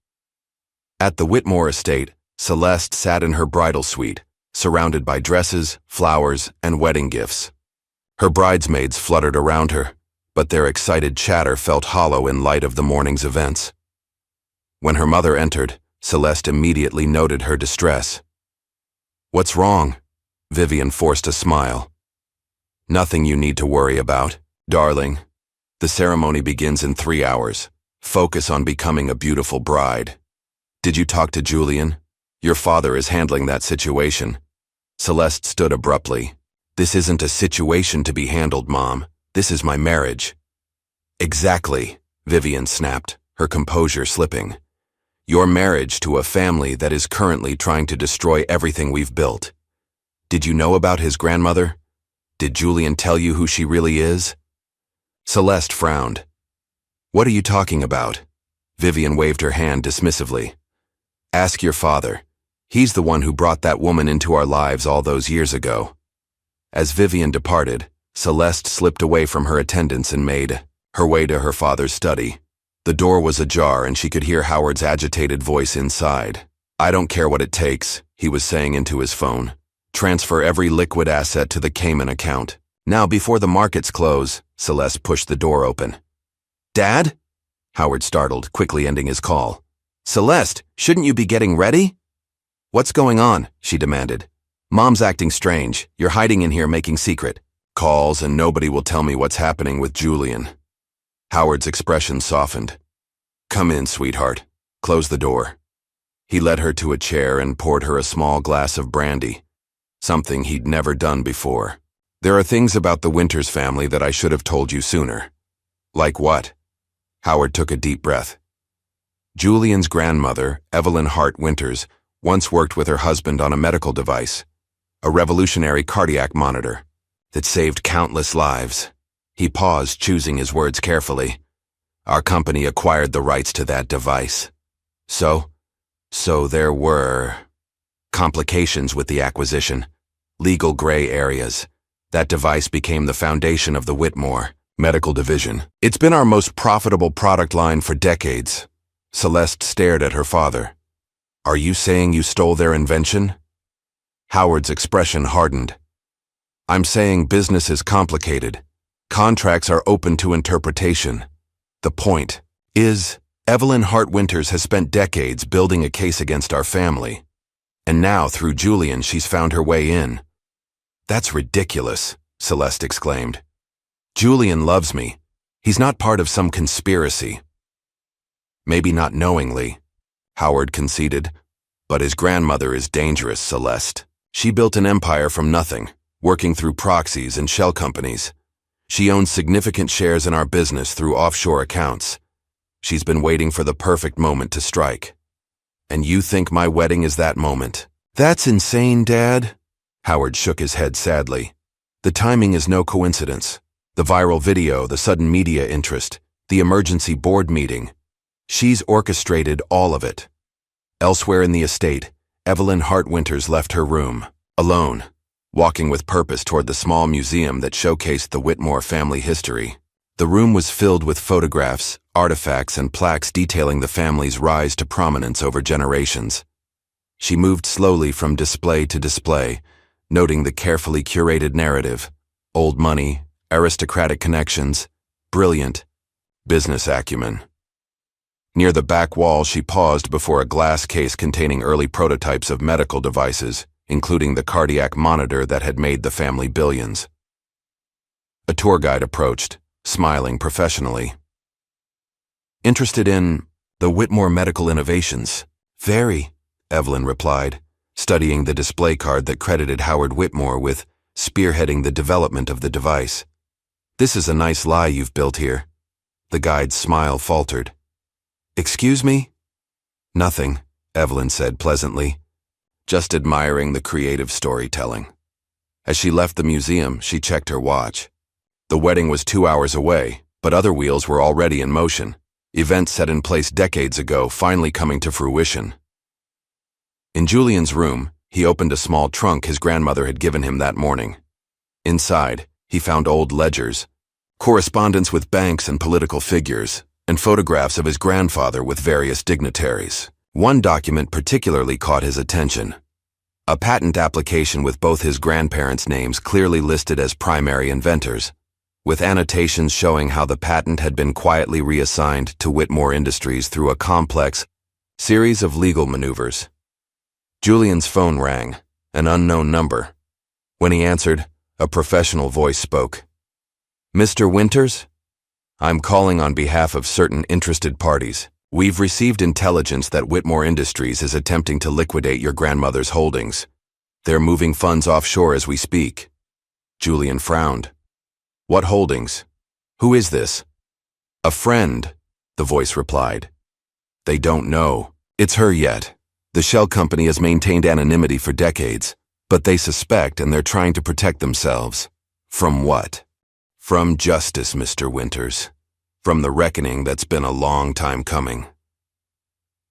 At the Whitmore estate, Celeste sat in her bridal suite, surrounded by dresses, flowers, and wedding gifts. Her bridesmaids fluttered around her, but their excited chatter felt hollow in light of the morning's events. When her mother entered, Celeste immediately noted her distress. "What's wrong?" Vivian forced a smile. "Nothing you need to worry about, darling. The ceremony begins in 3 hours. Focus on becoming a beautiful bride." Did you talk to Julian? Your father is handling that situation. Celeste stood abruptly. This isn't a situation to be handled, Mom. This is my marriage. Exactly, Vivian snapped, her composure slipping. Your marriage to a family that is currently trying to destroy everything we've built. Did you know about his grandmother? Did Julian tell you who she really is? Celeste frowned. What are you talking about? Vivian waved her hand dismissively. Ask your father. He's the one who brought that woman into our lives all those years ago. As Vivian departed, Celeste slipped away from her attendants and made her way to her father's study. The door was ajar and she could hear Howard's agitated voice inside. I don't care what it takes, he was saying into his phone. Transfer every liquid asset to the Cayman account. Now before the markets close, Celeste pushed the door open. Dad? Howard startled, quickly ending his call. Celeste, shouldn't you be getting ready? What's going on? She demanded. Mom's acting strange. You're hiding in here making secret calls and nobody will tell me what's happening with Julian. Howard's expression softened. Come in, sweetheart. Close the door. He led her to a chair and poured her a small glass of brandy, something he'd never done before. There are things about the Winters family that I should have told you sooner. Like what? Howard took a deep breath. Julian's grandmother, Evelyn Hart Winters, once worked with her husband on a medical device, a revolutionary cardiac monitor, that saved countless lives. He paused, choosing his words carefully. Our company acquired the rights to that device. So there were complications with the acquisition, legal gray areas. That device became the foundation of the Whitmore medical division. It's been our most profitable product line for decades. Celeste stared at her father. Are you saying you stole their invention? Howard's expression hardened. I'm saying business is complicated. Contracts are open to interpretation. The point is, Evelyn Hart Winters has spent decades building a case against our family. And now, through Julian, she's found her way in. That's ridiculous, Celeste exclaimed. Julian loves me. He's not part of some conspiracy. Maybe not knowingly, Howard conceded, but his grandmother is dangerous, Celeste. She built an empire from nothing, working through proxies and shell companies. She owns significant shares in our business through offshore accounts. She's been waiting for the perfect moment to strike. And you think my wedding is that moment? That's insane, Dad. Howard shook his head sadly. The timing is no coincidence. The viral video, the sudden media interest, the emergency board meeting. She's orchestrated all of it. Elsewhere in the estate, Evelyn Hart Winters left her room, alone, walking with purpose toward the small museum that showcased the Whitmore family history. The room was filled with photographs, artifacts, and plaques detailing the family's rise to prominence over generations. She moved slowly from display to display, noting the carefully curated narrative, old money, aristocratic connections, brilliant business acumen. Near the back wall, she paused before a glass case containing early prototypes of medical devices, including the cardiac monitor that had made the family billions. A tour guide approached, smiling professionally. Interested in the Whitmore medical innovations? Very, Evelyn replied, studying the display card that credited Howard Whitmore with spearheading the development of the device. This is a nice lie you've built here. The guide's smile faltered. Excuse me? Nothing, Evelyn said pleasantly, just admiring the creative storytelling. As she left the museum, she checked her watch. The wedding was 2 hours away, but other wheels were already in motion, events set in place decades ago finally coming to fruition. In Julian's room, he opened a small trunk his grandmother had given him that morning. Inside, he found old ledgers, correspondence with banks and political figures, and photographs of his grandfather with various dignitaries. One document particularly caught his attention. A patent application with both his grandparents' names clearly listed as primary inventors, with annotations showing how the patent had been quietly reassigned to Whitmore Industries through a complex series of legal maneuvers. Julian's phone rang, an unknown number. When he answered, a professional voice spoke. Mr. Winters? I'm calling on behalf of certain interested parties. We've received intelligence that Whitmore Industries is attempting to liquidate your grandmother's holdings. They're moving funds offshore as we speak. Julian frowned. What holdings? Who is this? A friend, the voice replied. They don't know. It's her yet. The shell company has maintained anonymity for decades, but they suspect and they're trying to protect themselves. From what? From justice, Mr. Winters. From the reckoning that's been a long time coming.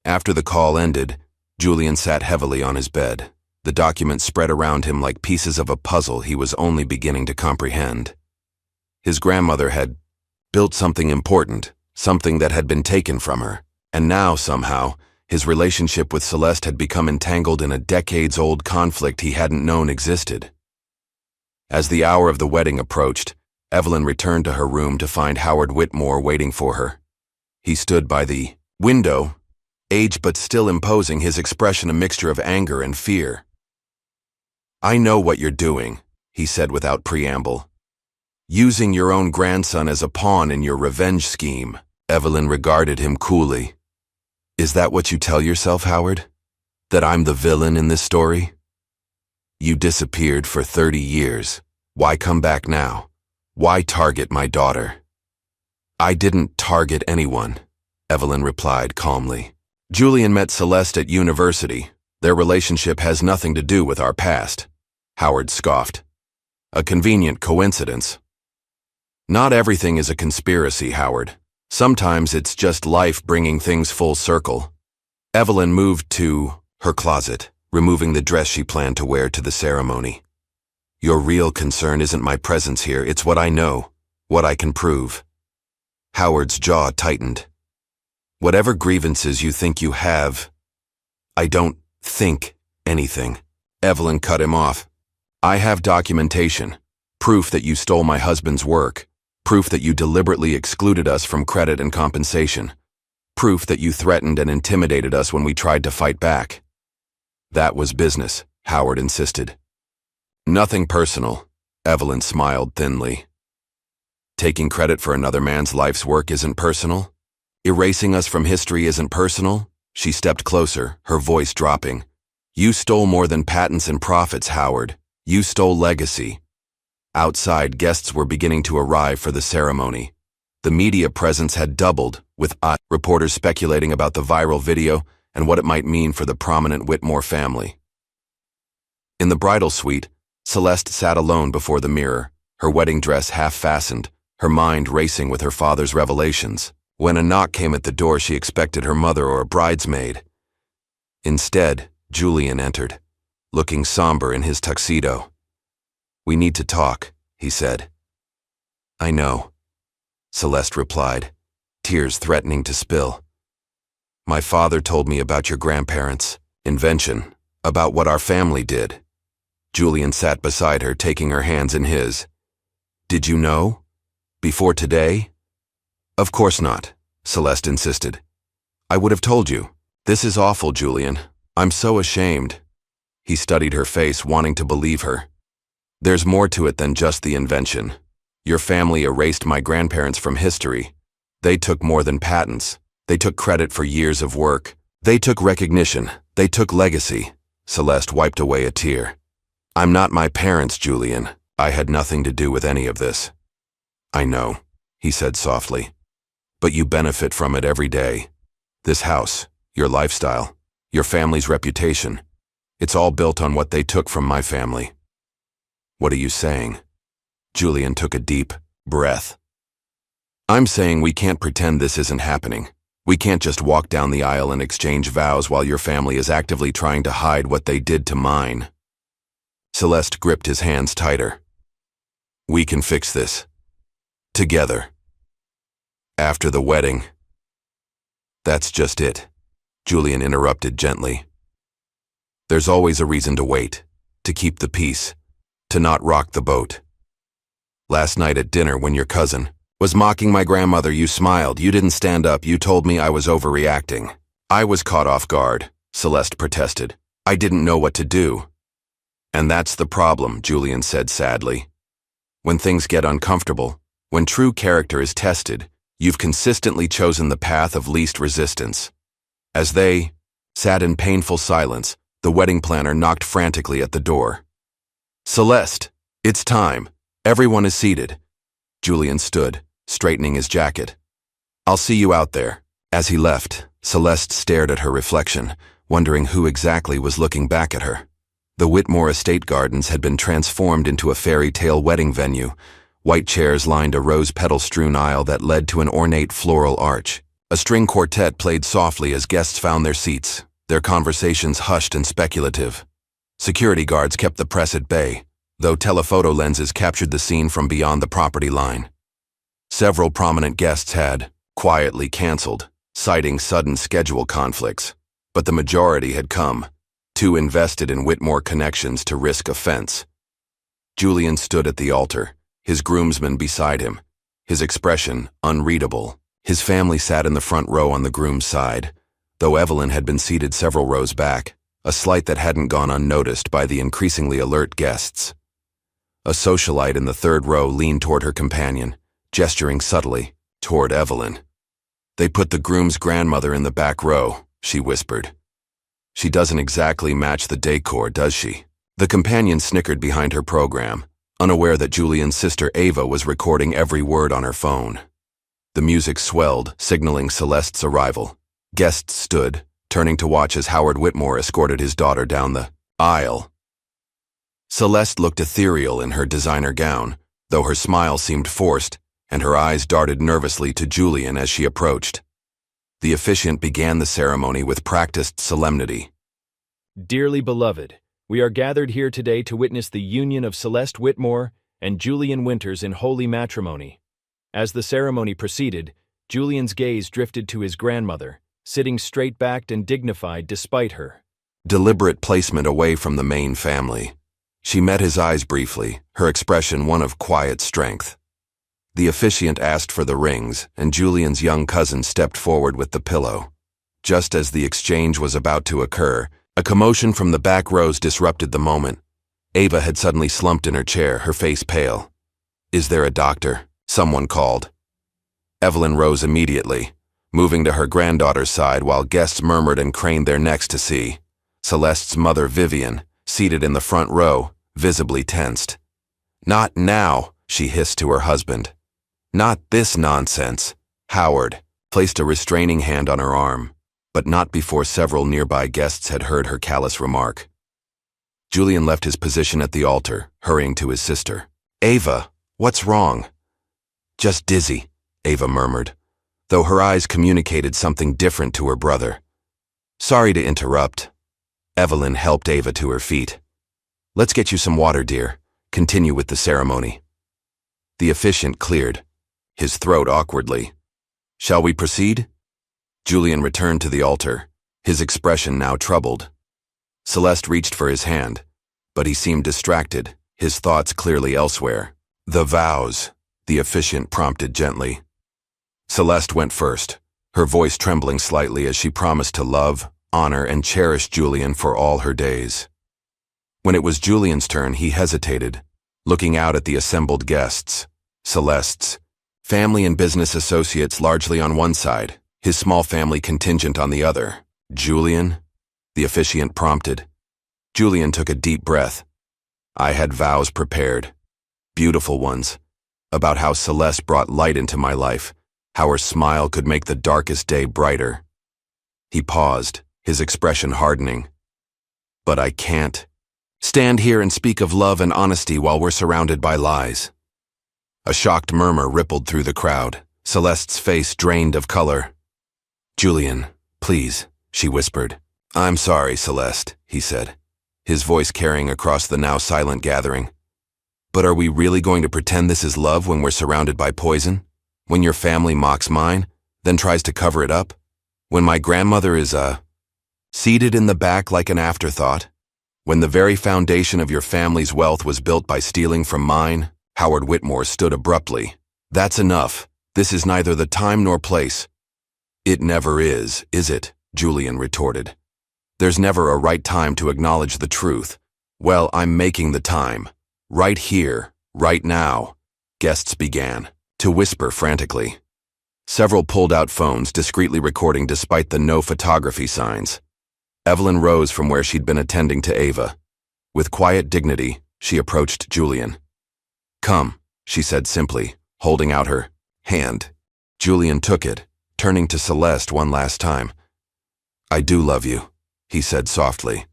After the call ended, Julian sat heavily on his bed. The documents spread around him like pieces of a puzzle he was only beginning to comprehend. His grandmother had built something important, something that had been taken from her, and now, somehow, his relationship with Celeste had become entangled in a decades-old conflict he hadn't known existed. As the hour of the wedding approached, Evelyn returned to her room to find Howard Whitmore waiting for her. He stood by the window, aged but still imposing, his expression a mixture of anger and fear. I know what you're doing, he said without preamble. Using your own grandson as a pawn in your revenge scheme. Evelyn regarded him coolly. Is that what you tell yourself, Howard? That I'm the villain in this story? You disappeared for 30 years. Why come back now? Why target my daughter? I didn't target anyone, Evelyn replied calmly. Julian met Celeste at university. Their relationship has nothing to do with our past. Howard scoffed. A convenient coincidence. Not everything is a conspiracy, Howard. Sometimes it's just life bringing things full circle. Evelyn moved to her closet, removing the dress she planned to wear to the ceremony. Your real concern isn't my presence here, it's what I know, what I can prove. Howard's jaw tightened. Whatever grievances you think you have, I don't think anything. Evelyn cut him off. I have documentation, proof that you stole my husband's work, proof that you deliberately excluded us from credit and compensation, proof that you threatened and intimidated us when we tried to fight back. That was business, Howard insisted. Nothing personal, Evelyn smiled thinly. Taking credit for another man's life's work isn't personal? Erasing us from history isn't personal? She stepped closer, her voice dropping. You stole more than patents and profits, Howard. You stole legacy. Outside, guests were beginning to arrive for the ceremony. The media presence had doubled, with reporters speculating about the viral video and what it might mean for the prominent Whitmore family. In the bridal suite, Celeste sat alone before the mirror, her wedding dress half-fastened, her mind racing with her father's revelations. When a knock came at the door, she expected her mother or a bridesmaid. Instead, Julian entered, looking somber in his tuxedo. We need to talk, he said. I know, Celeste replied, tears threatening to spill. My father told me about your grandparents' invention, about what our family did. Julian sat beside her, taking her hands in his. Did you know? Before today? Of course not, Celeste insisted. I would have told you. This is awful, Julian. I'm so ashamed. He studied her face, wanting to believe her. There's more to it than just the invention. Your family erased my grandparents from history. They took more than patents. They took credit for years of work. They took recognition. They took legacy. Celeste wiped away a tear. I'm not my parents, Julian. I had nothing to do with any of this. I know, he said softly. But you benefit from it every day. This house, your lifestyle, your family's reputation. It's all built on what they took from my family. What are you saying? Julian took a deep breath. I'm saying we can't pretend this isn't happening. We can't just walk down the aisle and exchange vows while your family is actively trying to hide what they did to mine. Celeste gripped his hands tighter. We can fix this. Together. After the wedding. That's just it, Julian interrupted gently. There's always a reason to wait, to keep the peace, to not rock the boat. Last night at dinner, when your cousin was mocking my grandmother, you smiled. You didn't stand up. You told me I was overreacting. I was caught off guard, Celeste protested. I didn't know what to do. And that's the problem, Julian said sadly. When things get uncomfortable, when true character is tested, You've consistently chosen the path of least resistance. As they sat in painful silence, the wedding planner knocked frantically at the door. Celeste, it's time. Everyone is seated. Julian stood, straightening his jacket. I'll see you out there. As he left, Celeste stared at her reflection, wondering who exactly was looking back at her. The Whitmore Estate Gardens had been transformed into a fairy tale wedding venue. White chairs lined a rose-petal-strewn aisle that led to an ornate floral arch. A string quartet played softly as guests found their seats, their conversations hushed and speculative. Security guards kept the press at bay, though telephoto lenses captured the scene from beyond the property line. Several prominent guests had quietly canceled, citing sudden schedule conflicts, but the majority had come, too invested in Whitmore connections to risk offense. Julian stood at the altar, his groomsmen beside him, his expression unreadable. His family sat in the front row on the groom's side, though Evelyn had been seated several rows back, a slight that hadn't gone unnoticed by the increasingly alert guests. A socialite in the third row leaned toward her companion, gesturing subtly toward Evelyn. They put the groom's grandmother in the back row, she whispered. She doesn't exactly match the decor, does she? The companion snickered behind her program, unaware that Julian's sister Ava was recording every word on her phone. The music swelled, signaling Celeste's arrival. Guests stood, turning to watch as Howard Whitmore escorted his daughter down the aisle. Celeste looked ethereal in her designer gown, though her smile seemed forced, and her eyes darted nervously to Julian as she approached. The officiant began the ceremony with practiced solemnity. Dearly beloved, we are gathered here today to witness the union of Celeste Whitmore and Julian Winters in holy matrimony. As the ceremony proceeded, Julian's gaze drifted to his grandmother, sitting straight-backed and dignified despite her deliberate placement away from the main family. She met his eyes briefly, her expression one of quiet strength. The officiant asked for the rings, and Julian's young cousin stepped forward with the pillow. Just as the exchange was about to occur, a commotion from the back rows disrupted the moment. Ava had suddenly slumped in her chair, her face pale. "Is there a doctor?" someone called. Evelyn rose immediately, moving to her granddaughter's side while guests murmured and craned their necks to see Celeste's mother, Vivian, seated in the front row, visibly tensed. "Not now," she hissed to her husband. "Not this nonsense." Howard placed a restraining hand on her arm, but not before several nearby guests had heard her callous remark. Julian left his position at the altar, hurrying to his sister. "Ava, what's wrong?" "Just dizzy," Ava murmured, though her eyes communicated something different to her brother. "Sorry to interrupt." Evelyn helped Ava to her feet. "Let's get you some water, dear. Continue with the ceremony." The officiant cleared, his throat awkwardly. "Shall we proceed?" Julian returned to the altar, his expression now troubled. Celeste reached for his hand, but he seemed distracted, his thoughts clearly elsewhere. "The vows," the officiant prompted gently. Celeste went first, her voice trembling slightly as she promised to love, honor, and cherish Julian for all her days. When it was Julian's turn, he hesitated, looking out at the assembled guests. Celeste's family and business associates largely on one side, his small family contingent on the other. "Julian?" the officiant prompted. Julian took a deep breath. "I had vows prepared, beautiful ones, about how Celeste brought light into my life, how her smile could make the darkest day brighter." He paused, his expression hardening. "But I can't stand here and speak of love and honesty while we're surrounded by lies." A shocked murmur rippled through the crowd, Celeste's face drained of color. "Julian, please," she whispered. "I'm sorry, Celeste," he said, his voice carrying across the now silent gathering. "But are we really going to pretend this is love when we're surrounded by poison? When your family mocks mine, then tries to cover it up? When my grandmother is, seated in the back like an afterthought? When the very foundation of your family's wealth was built by stealing from mine?" Howard Whitmore stood abruptly. "That's enough. This is neither the time nor place." "It never is it?" Julian retorted. "There's never a right time to acknowledge the truth. Well, I'm making the time. Right here, right now." Guests began to whisper frantically. Several pulled out phones discreetly recording despite the no photography signs. Evelyn rose from where she'd been attending to Ava. With quiet dignity, she approached Julian. "Come," she said simply, holding out her hand. Julian took it, turning to Celeste one last time. "I do love you," he said softly,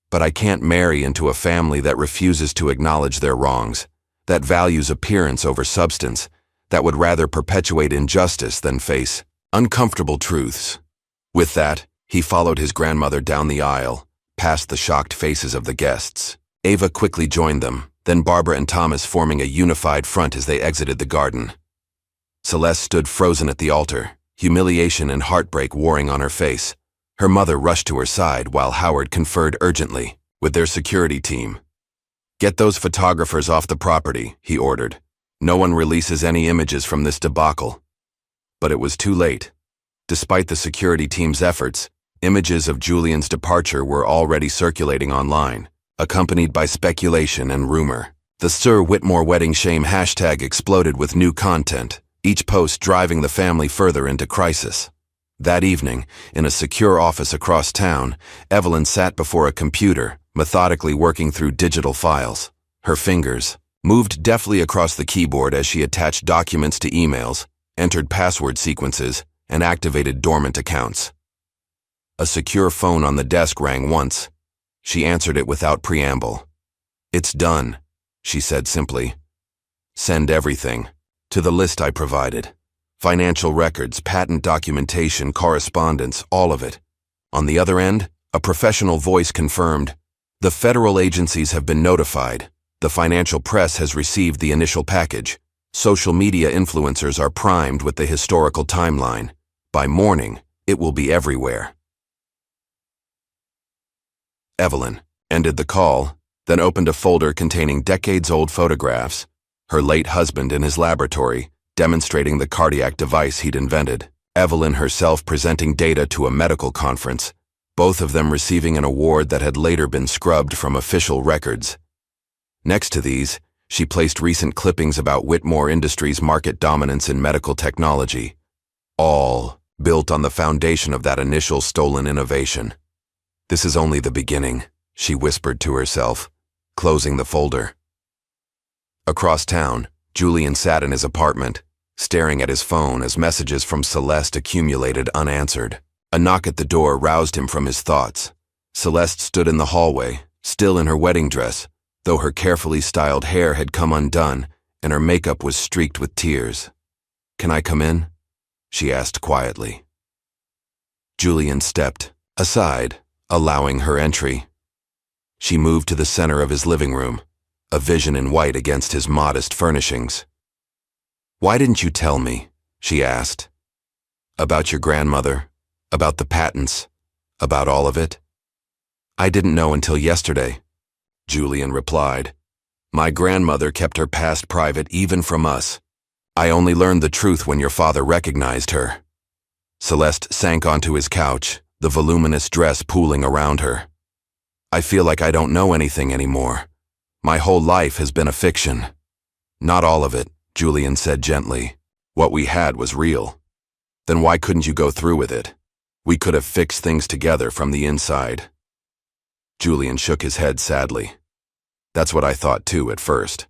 "but I can't marry into a family that refuses to acknowledge their wrongs, that values appearance over substance, that would rather perpetuate injustice than face uncomfortable truths." With that, he followed his grandmother down the aisle, past the shocked faces of the guests. Ava quickly joined them, then Barbara and Thomas forming a unified front as they exited the garden. Celeste stood frozen at the altar, humiliation and heartbreak warring on her face. Her mother rushed to her side while Howard conferred urgently with their security team. "Get those photographers off the property," he ordered. "No one releases any images from this debacle." But it was too late. Despite the security team's efforts, images of Julian's departure were already circulating online, accompanied by speculation and rumor. The Sir Whitmore wedding shame hashtag exploded with new content, each post driving the family further into crisis. That evening, in a secure office across town, Evelyn sat before a computer, methodically working through digital files. Her fingers moved deftly across the keyboard as she attached documents to emails, entered password sequences, and activated dormant accounts. A secure phone on the desk rang once. She answered it without preamble. "It's done," she said simply. "Send everything to the list I provided. Financial records, patent documentation, correspondence, all of it." On the other end, a professional voice confirmed, "The federal agencies have been notified. The financial press has received the initial package. Social media influencers are primed with the historical timeline. By morning, it will be everywhere." Evelyn ended the call, then opened a folder containing decades-old photographs, her late husband in his laboratory, demonstrating the cardiac device he'd invented, Evelyn herself presenting data to a medical conference, both of them receiving an award that had later been scrubbed from official records. Next to these, she placed recent clippings about Whitmore Industries' market dominance in medical technology, all built on the foundation of that initial stolen innovation. "This is only the beginning," she whispered to herself, closing the folder. Across town, Julian sat in his apartment, staring at his phone as messages from Celeste accumulated unanswered. A knock at the door roused him from his thoughts. Celeste stood in the hallway, still in her wedding dress, though her carefully styled hair had come undone and her makeup was streaked with tears. "Can I come in?" she asked quietly. Julian stepped aside, allowing her entry. She moved to the center of his living room, a vision in white against his modest furnishings. "Why didn't you tell me?" she asked. "About your grandmother, about the patents, about all of it?" "I didn't know until yesterday," Julian replied. "My grandmother kept her past private even from us. I only learned the truth when your father recognized her." Celeste sank onto his couch, the voluminous dress pooling around her. "I feel like I don't know anything anymore. My whole life has been a fiction." "Not all of it," Julian said gently. "What we had was real." "Then why couldn't you go through with it? We could have fixed things together from the inside." Julian shook his head sadly. "That's what I thought too at first.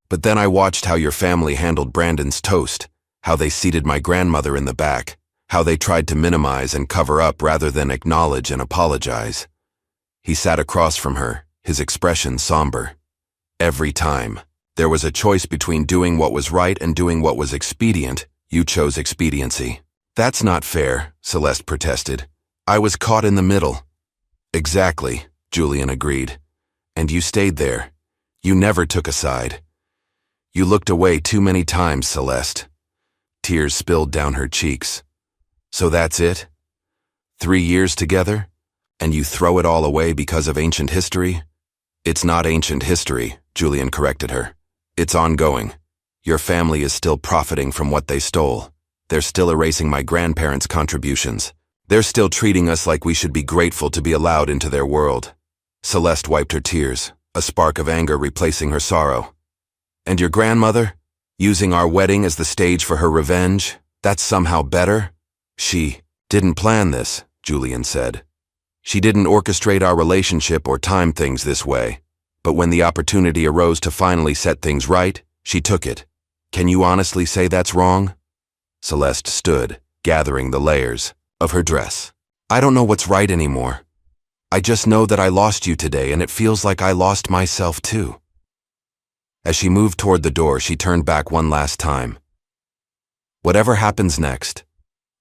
But then I watched how your family handled Brandon's toast, how they seated my grandmother in the back, how they tried to minimize and cover up rather than acknowledge and apologize." He sat across from her, his expression somber. "Every time there was a choice between doing what was right and doing what was expedient, you chose expediency." "That's not fair," Celeste protested. "I was caught in the middle." "Exactly," Julian agreed. "And you stayed there. You never took a side. You looked away too many times, Celeste." Tears spilled down her cheeks. "So that's it? 3 years together? And you throw it all away because of ancient history?" "It's not ancient history," Julian corrected her. "It's ongoing. Your family is still profiting from what they stole. They're still erasing my grandparents' contributions. They're still treating us like we should be grateful to be allowed into their world." Celeste wiped her tears, a spark of anger replacing her sorrow. "And your grandmother? Using our wedding as the stage for her revenge? That's somehow better? She didn't plan this, Julian said. She didn't orchestrate our relationship or time things this way. But when the opportunity arose to finally set things right, she took it. Can you honestly say that's wrong? Celeste stood, gathering the layers of her dress. I don't know what's right anymore. I just know that I lost you today, and it feels like I lost myself too. As she moved toward the door, she turned back one last time. Whatever happens next,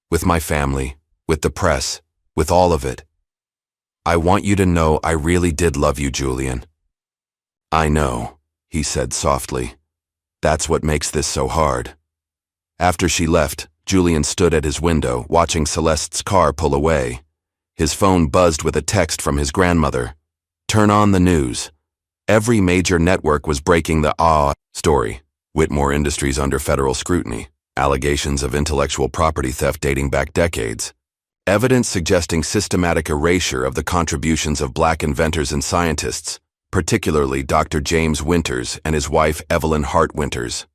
with my family, with the press, with all of it, I want you to know I really did love you, Julian. I know, he said softly. That's what makes this so hard. After she left, Julian stood at his window, watching Celeste's car pull away. His phone buzzed with a text from his grandmother. Turn on the news. Every major network was breaking the story. Whitmore Industries under federal scrutiny. Allegations of intellectual property theft dating back decades. Evidence suggesting systematic erasure of the contributions of black inventors and scientists, particularly Dr. James Winters and his wife Evelyn Hart Winters.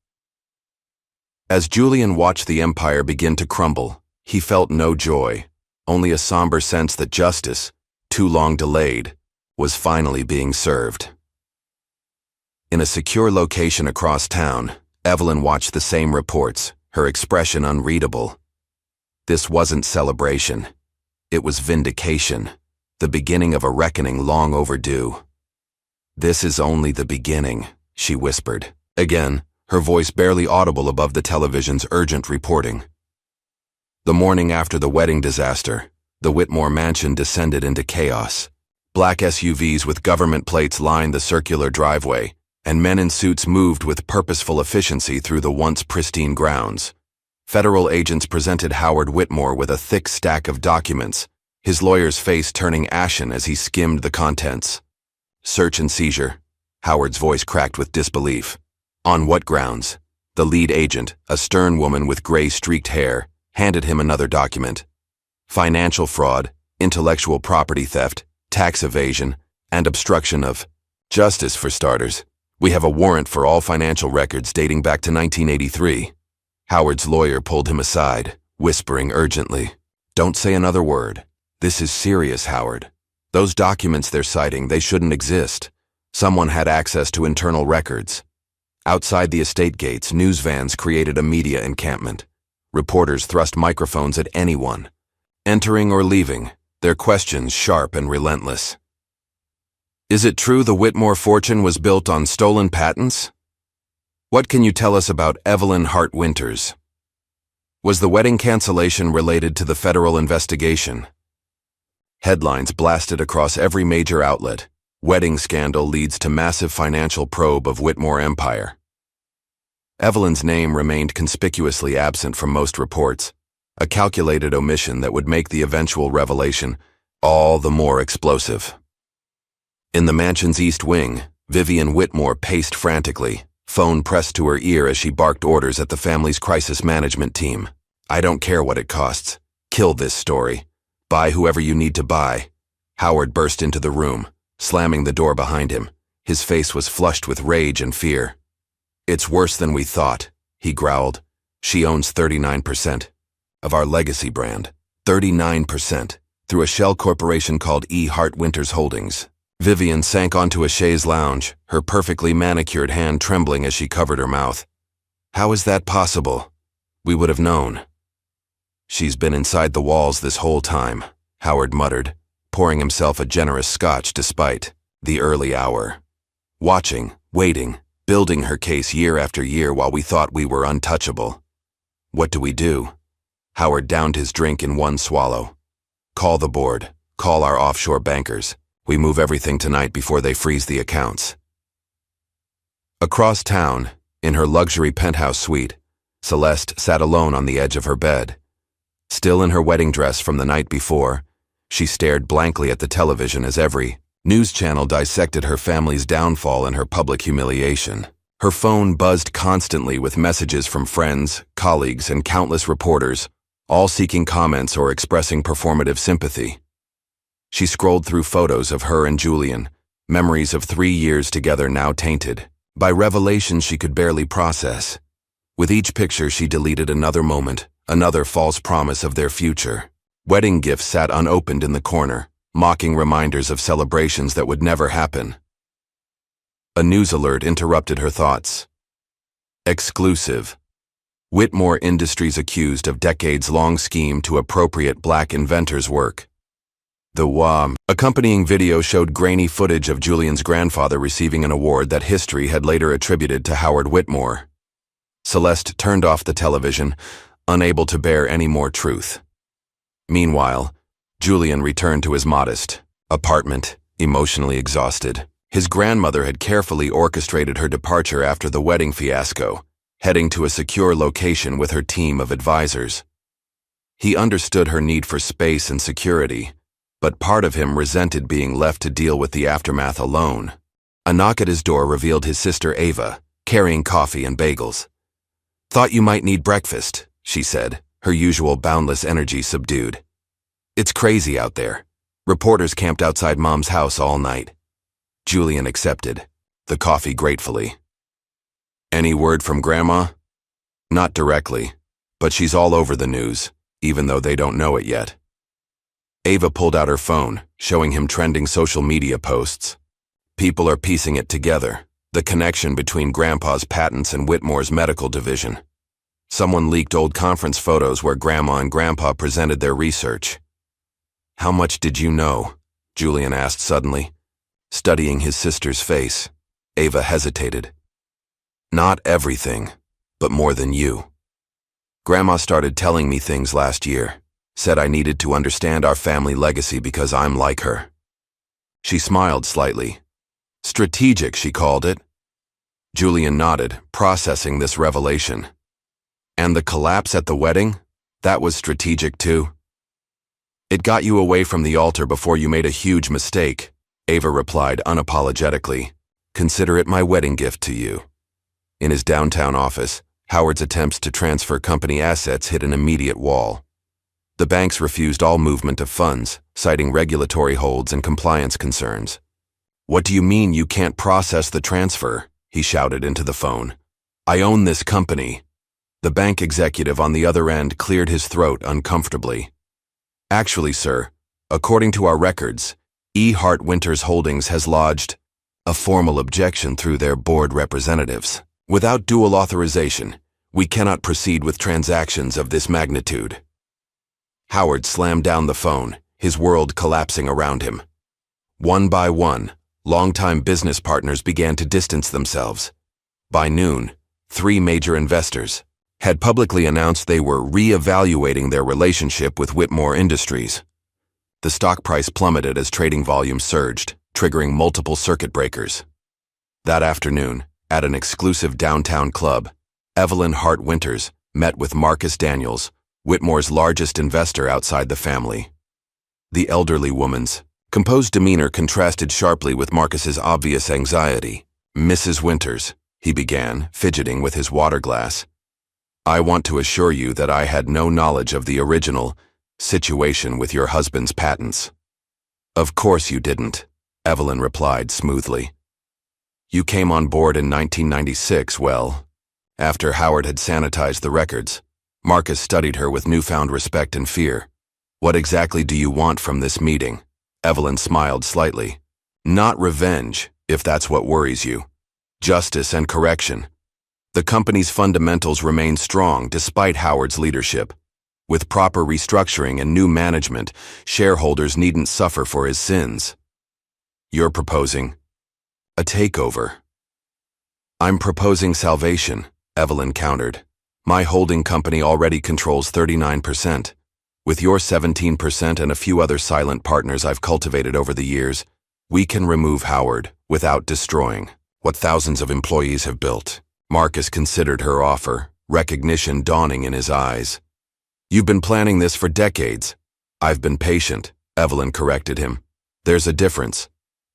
As Julian watched the empire begin to crumble, he felt no joy, only a somber sense that justice, too long delayed, was finally being served. In a secure location across town, Evelyn watched the same reports, her expression unreadable. This wasn't celebration. It was vindication, the beginning of a reckoning long overdue. This is only the beginning, she whispered. Again, her voice barely audible above the television's urgent reporting. The morning after the wedding disaster, the Whitmore mansion descended into chaos. Black SUVs with government plates lined the circular driveway, and men in suits moved with purposeful efficiency through the once pristine grounds. Federal agents presented Howard Whitmore with a thick stack of documents, his lawyer's face turning ashen as he skimmed the contents. Search and seizure. Howard's voice cracked with disbelief. On what grounds? The lead agent, a stern woman with gray-streaked hair, handed him another document. Financial fraud, intellectual property theft, tax evasion, and obstruction of justice for starters. We have a warrant for all financial records dating back to 1983. Howard's lawyer pulled him aside, whispering urgently. Don't say another word. This is serious, Howard. Those documents they're citing, they shouldn't exist. Someone had access to internal records. Outside the estate gates, news vans created a media encampment. Reporters thrust microphones at anyone. Entering or leaving, their questions sharp and relentless. Is it true the Whitmore fortune was built on stolen patents? What can you tell us about Evelyn Hart Winters? Was the wedding cancellation related to the federal investigation? Headlines blasted across every major outlet. Wedding scandal leads to massive financial probe of Whitmore empire. Evelyn's name remained conspicuously absent from most reports, a calculated omission that would make the eventual revelation all the more explosive. In the mansion's east wing, Vivian Whitmore paced frantically, phone pressed to her ear as she barked orders at the family's crisis management team. I don't care what it costs. Kill this story. Buy whoever you need to buy. Howard burst into the room, slamming the door behind him. His face was flushed with rage and fear. It's worse than we thought, he growled. She owns 39% of our legacy brand. 39%, through a shell corporation called E. Hart Winters Holdings. Vivian sank onto a chaise lounge, her perfectly manicured hand trembling as she covered her mouth. How is that possible? We would have known. She's been inside the walls this whole time, Howard muttered, pouring himself a generous scotch despite the early hour. Watching, waiting, building her case year after year while we thought we were untouchable. What do we do? Howard downed his drink in one swallow. Call the board. Call our offshore bankers. We move everything tonight before they freeze the accounts. Across town, in her luxury penthouse suite, Celeste sat alone on the edge of her bed. Still in her wedding dress from the night before, she stared blankly at the television as every news channel dissected her family's downfall and her public humiliation. Her phone buzzed constantly with messages from friends, colleagues, and countless reporters, all seeking comments or expressing performative sympathy. She scrolled through photos of her and Julian, memories of 3 years together now tainted by revelations she could barely process. With each picture, she deleted another moment, Another false promise of their future. Wedding gifts sat unopened in the corner, mocking reminders of celebrations that would never happen. A news alert interrupted her thoughts. Exclusive. Whitmore Industries accused of decades-long scheme to appropriate black inventors' work. The accompanying video showed grainy footage of Julian's grandfather receiving an award that history had later attributed to Howard Whitmore. Celeste turned off the television, unable to bear any more truth. Meanwhile, Julian returned to his modest apartment, emotionally exhausted. His grandmother had carefully orchestrated her departure after the wedding fiasco, heading to a secure location with her team of advisors. He understood her need for space and security, but part of him resented being left to deal with the aftermath alone. A knock at his door revealed his sister Ava, carrying coffee and bagels. "Thought you might need breakfast," she said, her usual boundless energy subdued. "It's crazy out there. Reporters camped outside Mom's house all night." Julian accepted, the coffee gratefully. "Any word from Grandma?" "Not directly, but she's all over the news, even though they don't know it yet." Ava pulled out her phone, showing him trending social media posts. People are piecing it together, the connection between Grandpa's patents and Whitmore's medical division. Someone leaked old conference photos where Grandma and Grandpa presented their research. "How much did you know?" Julian asked suddenly. Studying his sister's face, Ava hesitated. "Not everything, but more than you. Grandma started telling me things last year. Said I needed to understand our family legacy because I'm like her." She smiled slightly. "Strategic, she called it." Julian nodded, processing this revelation. "And the collapse at the wedding? That was strategic too?" "It got you away from the altar before you made a huge mistake," Ava replied unapologetically. "Consider it my wedding gift to you." In his downtown office, Howard's attempts to transfer company assets hit an immediate wall. The banks refused all movement of funds, citing regulatory holds and compliance concerns. "What do you mean you can't process the transfer?" he shouted into the phone. "I own this company." The bank executive on the other end cleared his throat uncomfortably. "Actually, sir, according to our records, E. Hart Winters Holdings has lodged a formal objection through their board representatives. Without dual authorization, we cannot proceed with transactions of this magnitude." Howard slammed down the phone, his world collapsing around him. One by one, longtime business partners began to distance themselves. By noon, 3 major investors had publicly announced they were re-evaluating their relationship with Whitmore Industries. The stock price plummeted as trading volume surged, triggering multiple circuit breakers. That afternoon, at an exclusive downtown club, Evelyn Hart Winters met with Marcus Daniels, Whitmore's largest investor outside the family. The elderly woman's composed demeanor contrasted sharply with Marcus's obvious anxiety. "Mrs. Winters," he began, fidgeting with his water glass, "I want to assure you that I had no knowledge of the original situation with your husband's patents." "Of course you didn't," Evelyn replied smoothly. "You came on board in 1996, after Howard had sanitized the records." Marcus studied her with newfound respect and fear. "What exactly do you want from this meeting?" Evelyn smiled slightly. "Not revenge, if that's what worries you. Justice and correction. The company's fundamentals remain strong despite Howard's leadership. With proper restructuring and new management, shareholders needn't suffer for his sins." "You're proposing a takeover." "I'm proposing salvation," Evelyn countered. "My holding company already controls 39%. With your 17% and a few other silent partners I've cultivated over the years, we can remove Howard without destroying what thousands of employees have built." Marcus considered her offer, recognition dawning in his eyes. "You've been planning this for decades." "I've been patient," Evelyn corrected him. "There's a difference."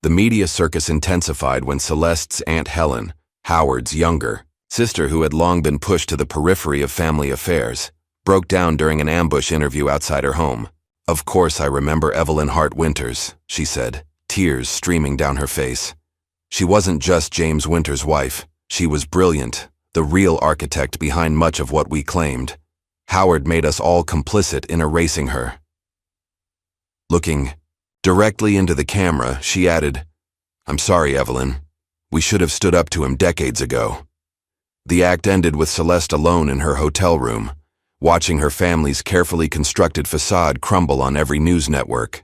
The media circus intensified when Celeste's Aunt Helen, Howard's younger sister who had long been pushed to the periphery of family affairs, broke down during an ambush interview outside her home. "Of course I remember Evelyn Hart Winters," she said, tears streaming down her face. "She wasn't just James Winters' wife. She was brilliant, the real architect behind much of what we claimed." Howard made us all complicit in erasing her. Looking directly into the camera, she added, "I'm sorry, Evelyn. We should have stood up to him decades ago." The act ended with Celeste alone in her hotel room, watching her family's carefully constructed facade crumble on every news network.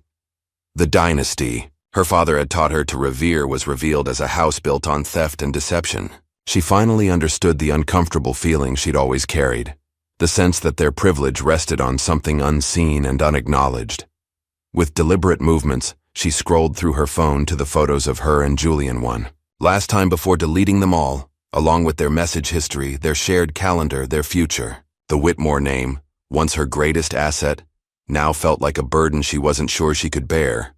The dynasty her father had taught her to revere was revealed as a house built on theft and deception. She finally understood the uncomfortable feeling she'd always carried, the sense that their privilege rested on something unseen and unacknowledged. With deliberate movements, she scrolled through her phone to the photos of her and Julian one. Last time before deleting them all, along with their message history, their shared calendar, their future. The Whitmore name, once her greatest asset, now felt like a burden she wasn't sure she could bear.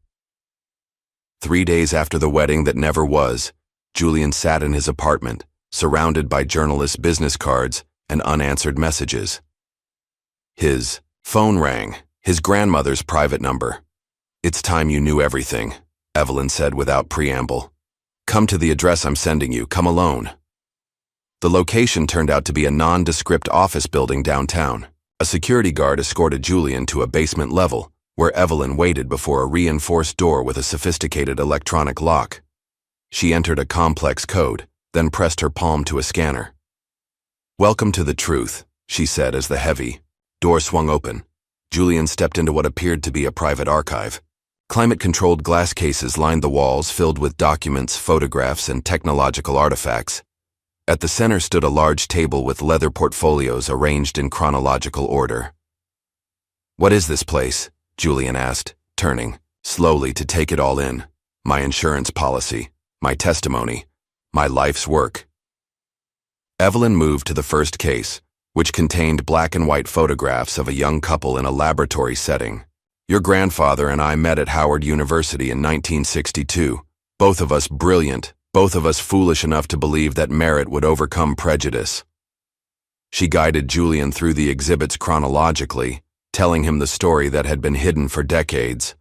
3 days after the wedding that never was, Julian sat in his apartment, surrounded by journalists' business cards and unanswered messages. His phone rang, his grandmother's private number. "It's time you knew everything," Evelyn said without preamble. "Come to the address I'm sending you, come alone." The location turned out to be a nondescript office building downtown. A security guard escorted Julian to a basement level, where Evelyn waited before a reinforced door with a sophisticated electronic lock. She entered a complex code, then pressed her palm to a scanner. "Welcome to the truth," she said as the heavy door swung open. Julian stepped into what appeared to be a private archive. Climate-controlled glass cases lined the walls, filled with documents, photographs, and technological artifacts. At the center stood a large table with leather portfolios arranged in chronological order. "What is this place?" Julian asked, turning slowly to take it all in. "My insurance policy, my testimony, my life's work." Evelyn moved to the first case, which contained black and white photographs of a young couple in a laboratory setting. "Your grandfather and I met at Howard University in 1962, both of us brilliant, both of us foolish enough to believe that merit would overcome prejudice." She guided Julian through the exhibits chronologically, telling him the story that had been hidden for decades.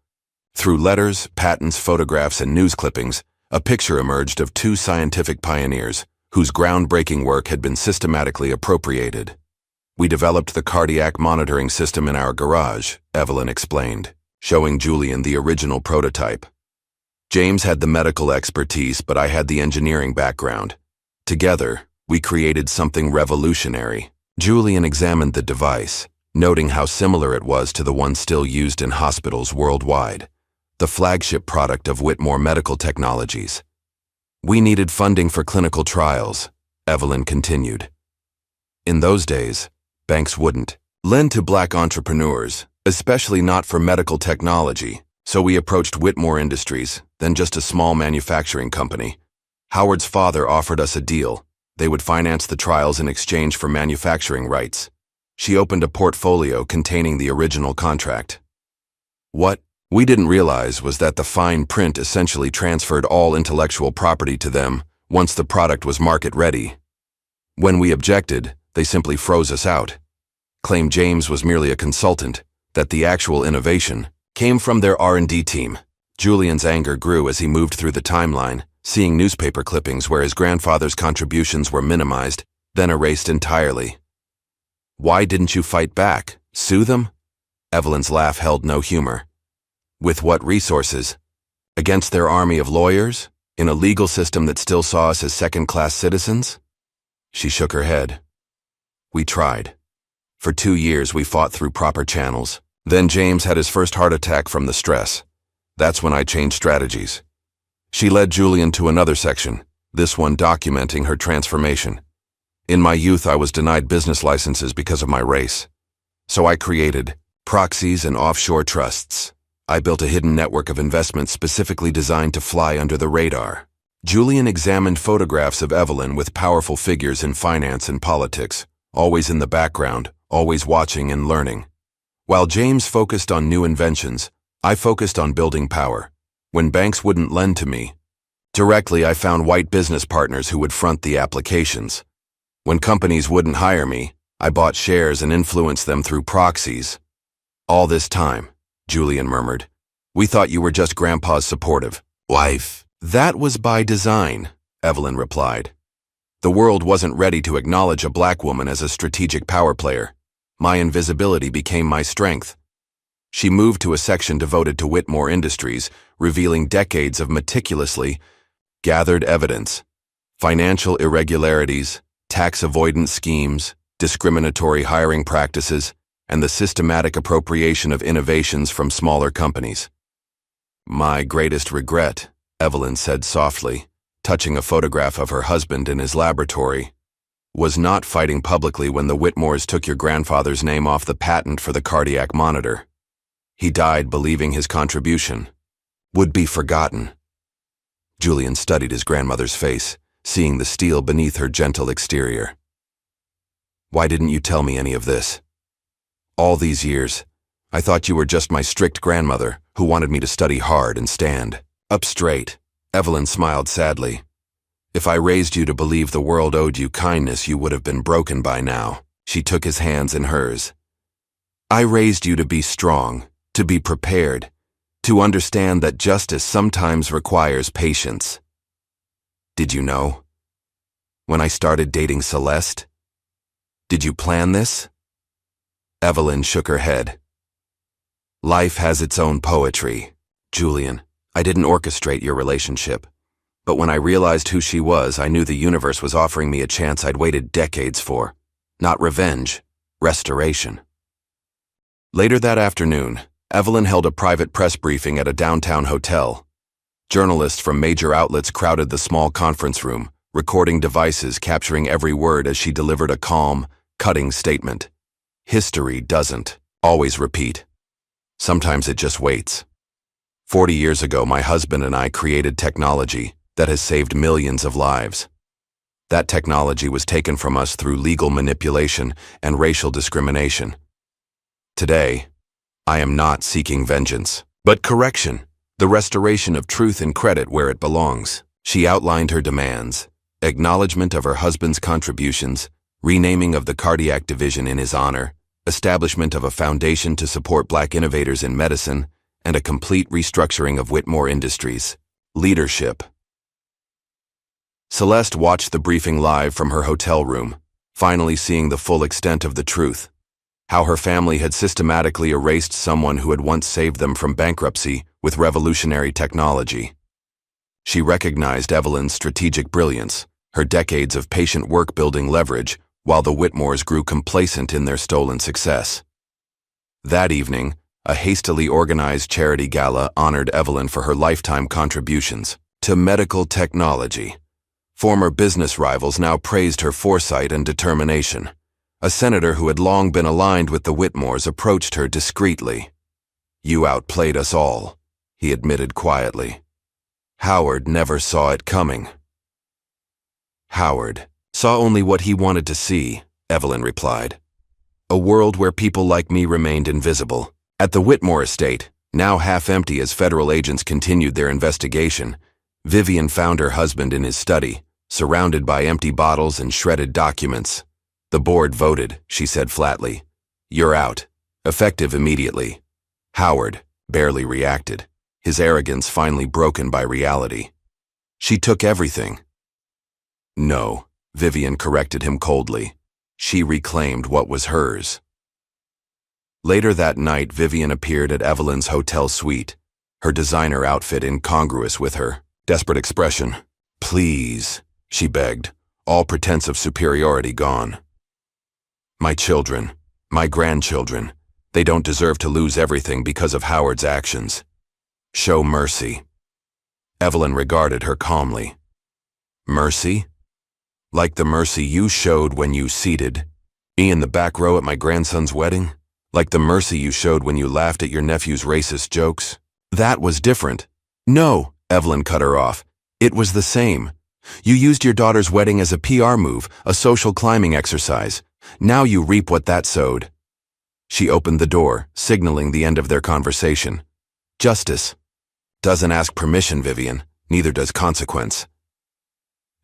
Through letters, patents, photographs, and news clippings, a picture emerged of two scientific pioneers whose groundbreaking work had been systematically appropriated. "We developed the cardiac monitoring system in our garage," Evelyn explained, showing Julian the original prototype. "James had the medical expertise, but I had the engineering background. Together, we created something revolutionary." Julian examined the device, noting how similar it was to the one still used in hospitals worldwide, the flagship product of Whitmore Medical Technologies. "We needed funding for clinical trials," Evelyn continued. "In those days, banks wouldn't lend to black entrepreneurs, especially not for medical technology, so we approached Whitmore Industries, then just a small manufacturing company. Howard's father offered us a deal. They would finance the trials in exchange for manufacturing rights." She opened a portfolio containing the original contract. "What we didn't realize was that the fine print essentially transferred all intellectual property to them once the product was market-ready. When we objected, they simply froze us out, claimed James was merely a consultant, that the actual innovation came from their R&D team." Julian's anger grew as he moved through the timeline, seeing newspaper clippings where his grandfather's contributions were minimized, then erased entirely. "Why didn't you fight back? Sue them?" Evelyn's laugh held no humor. "With what resources? Against their army of lawyers? In a legal system that still saw us as second-class citizens?" She shook her head. "We tried. For 2 years we fought through proper channels. Then James had his first heart attack from the stress. That's when I changed strategies." She led Julian to another section, this one documenting her transformation. "In my youth, I was denied business licenses because of my race. So I created proxies and offshore trusts. I built a hidden network of investments specifically designed to fly under the radar." Julian examined photographs of Evelyn with powerful figures in finance and politics, always in the background, always watching and learning. While James focused on new inventions, I focused on building power. When banks wouldn't lend to me directly, I found white business partners who would front the applications. When companies wouldn't hire me, I bought shares and influenced them through proxies. "All this time," Julian murmured, "we thought you were just Grandpa's supportive wife." "That was by design," Evelyn replied. "The world wasn't ready to acknowledge a black woman as a strategic power player. My invisibility became my strength. She moved to a section devoted to Whitmore Industries, revealing decades of meticulously gathered evidence, financial irregularities, tax avoidance schemes, discriminatory hiring practices, and the systematic appropriation of innovations from smaller companies. My greatest regret, Evelyn said softly, touching a photograph of her husband in his laboratory, was not fighting publicly when the Whitmores took your grandfather's name off the patent for the cardiac monitor. He died believing his contribution would be forgotten. Julian studied his grandmother's face, seeing the steel beneath her gentle exterior. Why didn't you tell me any of this? All these years, I thought you were just my strict grandmother who wanted me to study hard and stand up straight. Evelyn smiled sadly. If I raised you to believe the world owed you kindness, you would have been broken by now. She took his hands in hers. I raised you to be strong, to be prepared, to understand that justice sometimes requires patience. Did you know? When I started dating Celeste? Did you plan this? Evelyn shook her head. Life has its own poetry. Julian, I didn't orchestrate your relationship. But when I realized who she was, I knew the universe was offering me a chance I'd waited decades for. Not revenge, restoration. Later that afternoon, Evelyn held a private press briefing at a downtown hotel. Journalists from major outlets crowded the small conference room, recording devices capturing every word as she delivered a calm, cutting statement. History doesn't always repeat. Sometimes it just waits. 40 years ago, my husband and I created technology that has saved millions of lives. That technology was taken from us through legal manipulation and racial discrimination. Today, I am not seeking vengeance, but correction, the restoration of truth and credit where it belongs. She outlined her demands: acknowledgement of her husband's contributions, renaming of the cardiac division in his honor, establishment of a foundation to support Black innovators in medicine, and a complete restructuring of Whitmore Industries. Leadership. Celeste watched the briefing live from her hotel room, finally seeing the full extent of the truth. How her family had systematically erased someone who had once saved them from bankruptcy with revolutionary technology. She recognized Evelyn's strategic brilliance, her decades of patient work building leverage, while the Whitmores grew complacent in their stolen success. That evening, a hastily organized charity gala honored Evelyn for her lifetime contributions to medical technology. Former business rivals now praised her foresight and determination. A senator who had long been aligned with the Whitmores approached her discreetly. You outplayed us all, he admitted quietly. Howard never saw it coming. Howard saw only what he wanted to see, Evelyn replied. A world where people like me remained invisible. At the Whitmore estate, now half empty as federal agents continued their investigation, Vivian found her husband in his study, surrounded by empty bottles and shredded documents. The board voted, she said flatly. You're out. Effective immediately. Howard barely reacted, his arrogance finally broken by reality. She took everything. No, Vivian corrected him coldly. She reclaimed what was hers. Later that night, Vivian appeared at Evelyn's hotel suite, her designer outfit incongruous with her desperate expression. Please, she begged, all pretense of superiority gone. My children, my grandchildren, they don't deserve to lose everything because of Howard's actions. Show mercy. Evelyn regarded her calmly. Mercy? Like the mercy you showed when you seated me in the back row at my grandson's wedding? Like the mercy you showed when you laughed at your nephew's racist jokes? That was different. No, Evelyn cut her off. It was the same. You used your daughter's wedding as a PR move, a social climbing exercise. Now you reap what that sowed. She opened the door, signaling the end of their conversation. Justice doesn't ask permission, Vivian. Neither does consequence.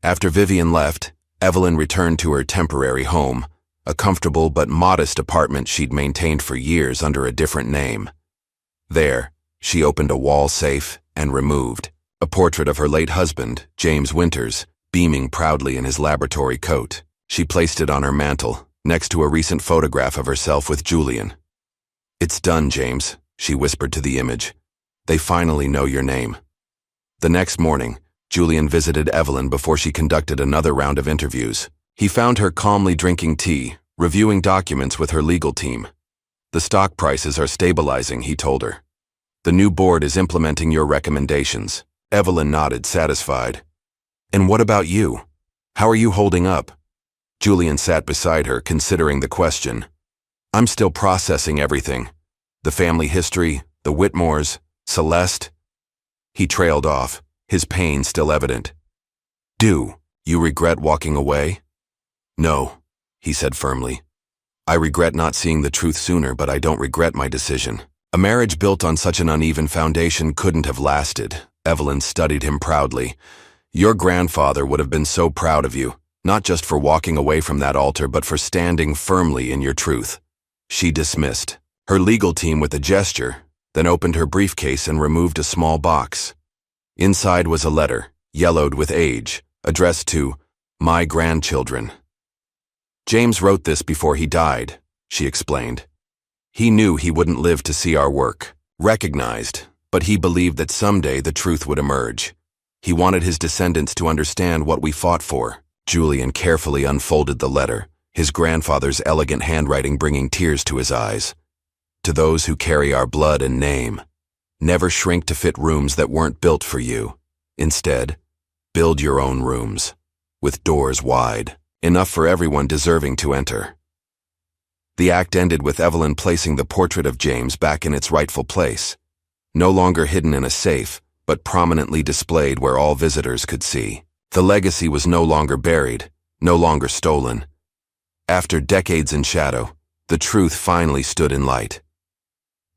After Vivian left, Evelyn returned to her temporary home, a comfortable but modest apartment she'd maintained for years under a different name. There, she opened a wall safe and removed a portrait of her late husband, James Winters, beaming proudly in his laboratory coat. She placed it on her mantel, next to a recent photograph of herself with Julian. "It's done, James," she whispered to the image. "They finally know your name." The next morning, Julian visited Evelyn before she conducted another round of interviews. He found her calmly drinking tea, reviewing documents with her legal team. "The stock prices are stabilizing," he told her. "The new board is implementing your recommendations." Evelyn nodded, satisfied. "And what about you? How are you holding up?" Julian sat beside her, considering the question. "I'm still processing everything. The family history, the Whitmores, Celeste." He trailed off, his pain still evident. "Do you regret walking away?" "No," he said firmly. "I regret not seeing the truth sooner, but I don't regret my decision." A marriage built on such an uneven foundation couldn't have lasted. Evelyn studied him proudly. "Your grandfather would have been so proud of you, not just for walking away from that altar, but for standing firmly in your truth." She dismissed her legal team with a gesture, then opened her briefcase and removed a small box. Inside was a letter, yellowed with age, addressed to "My grandchildren." "James wrote this before he died," she explained. "He knew he wouldn't live to see our work recognized, but he believed that someday the truth would emerge. He wanted his descendants to understand what we fought for." Julian carefully unfolded the letter, his grandfather's elegant handwriting bringing tears to his eyes. "To those who carry our blood and name, never shrink to fit rooms that weren't built for you. Instead, build your own rooms, with doors wide, enough for everyone deserving to enter." The act ended with Evelyn placing the portrait of James back in its rightful place, no longer hidden in a safe, but prominently displayed where all visitors could see. The legacy was no longer buried, no longer stolen. After decades in shadow, the truth finally stood in light.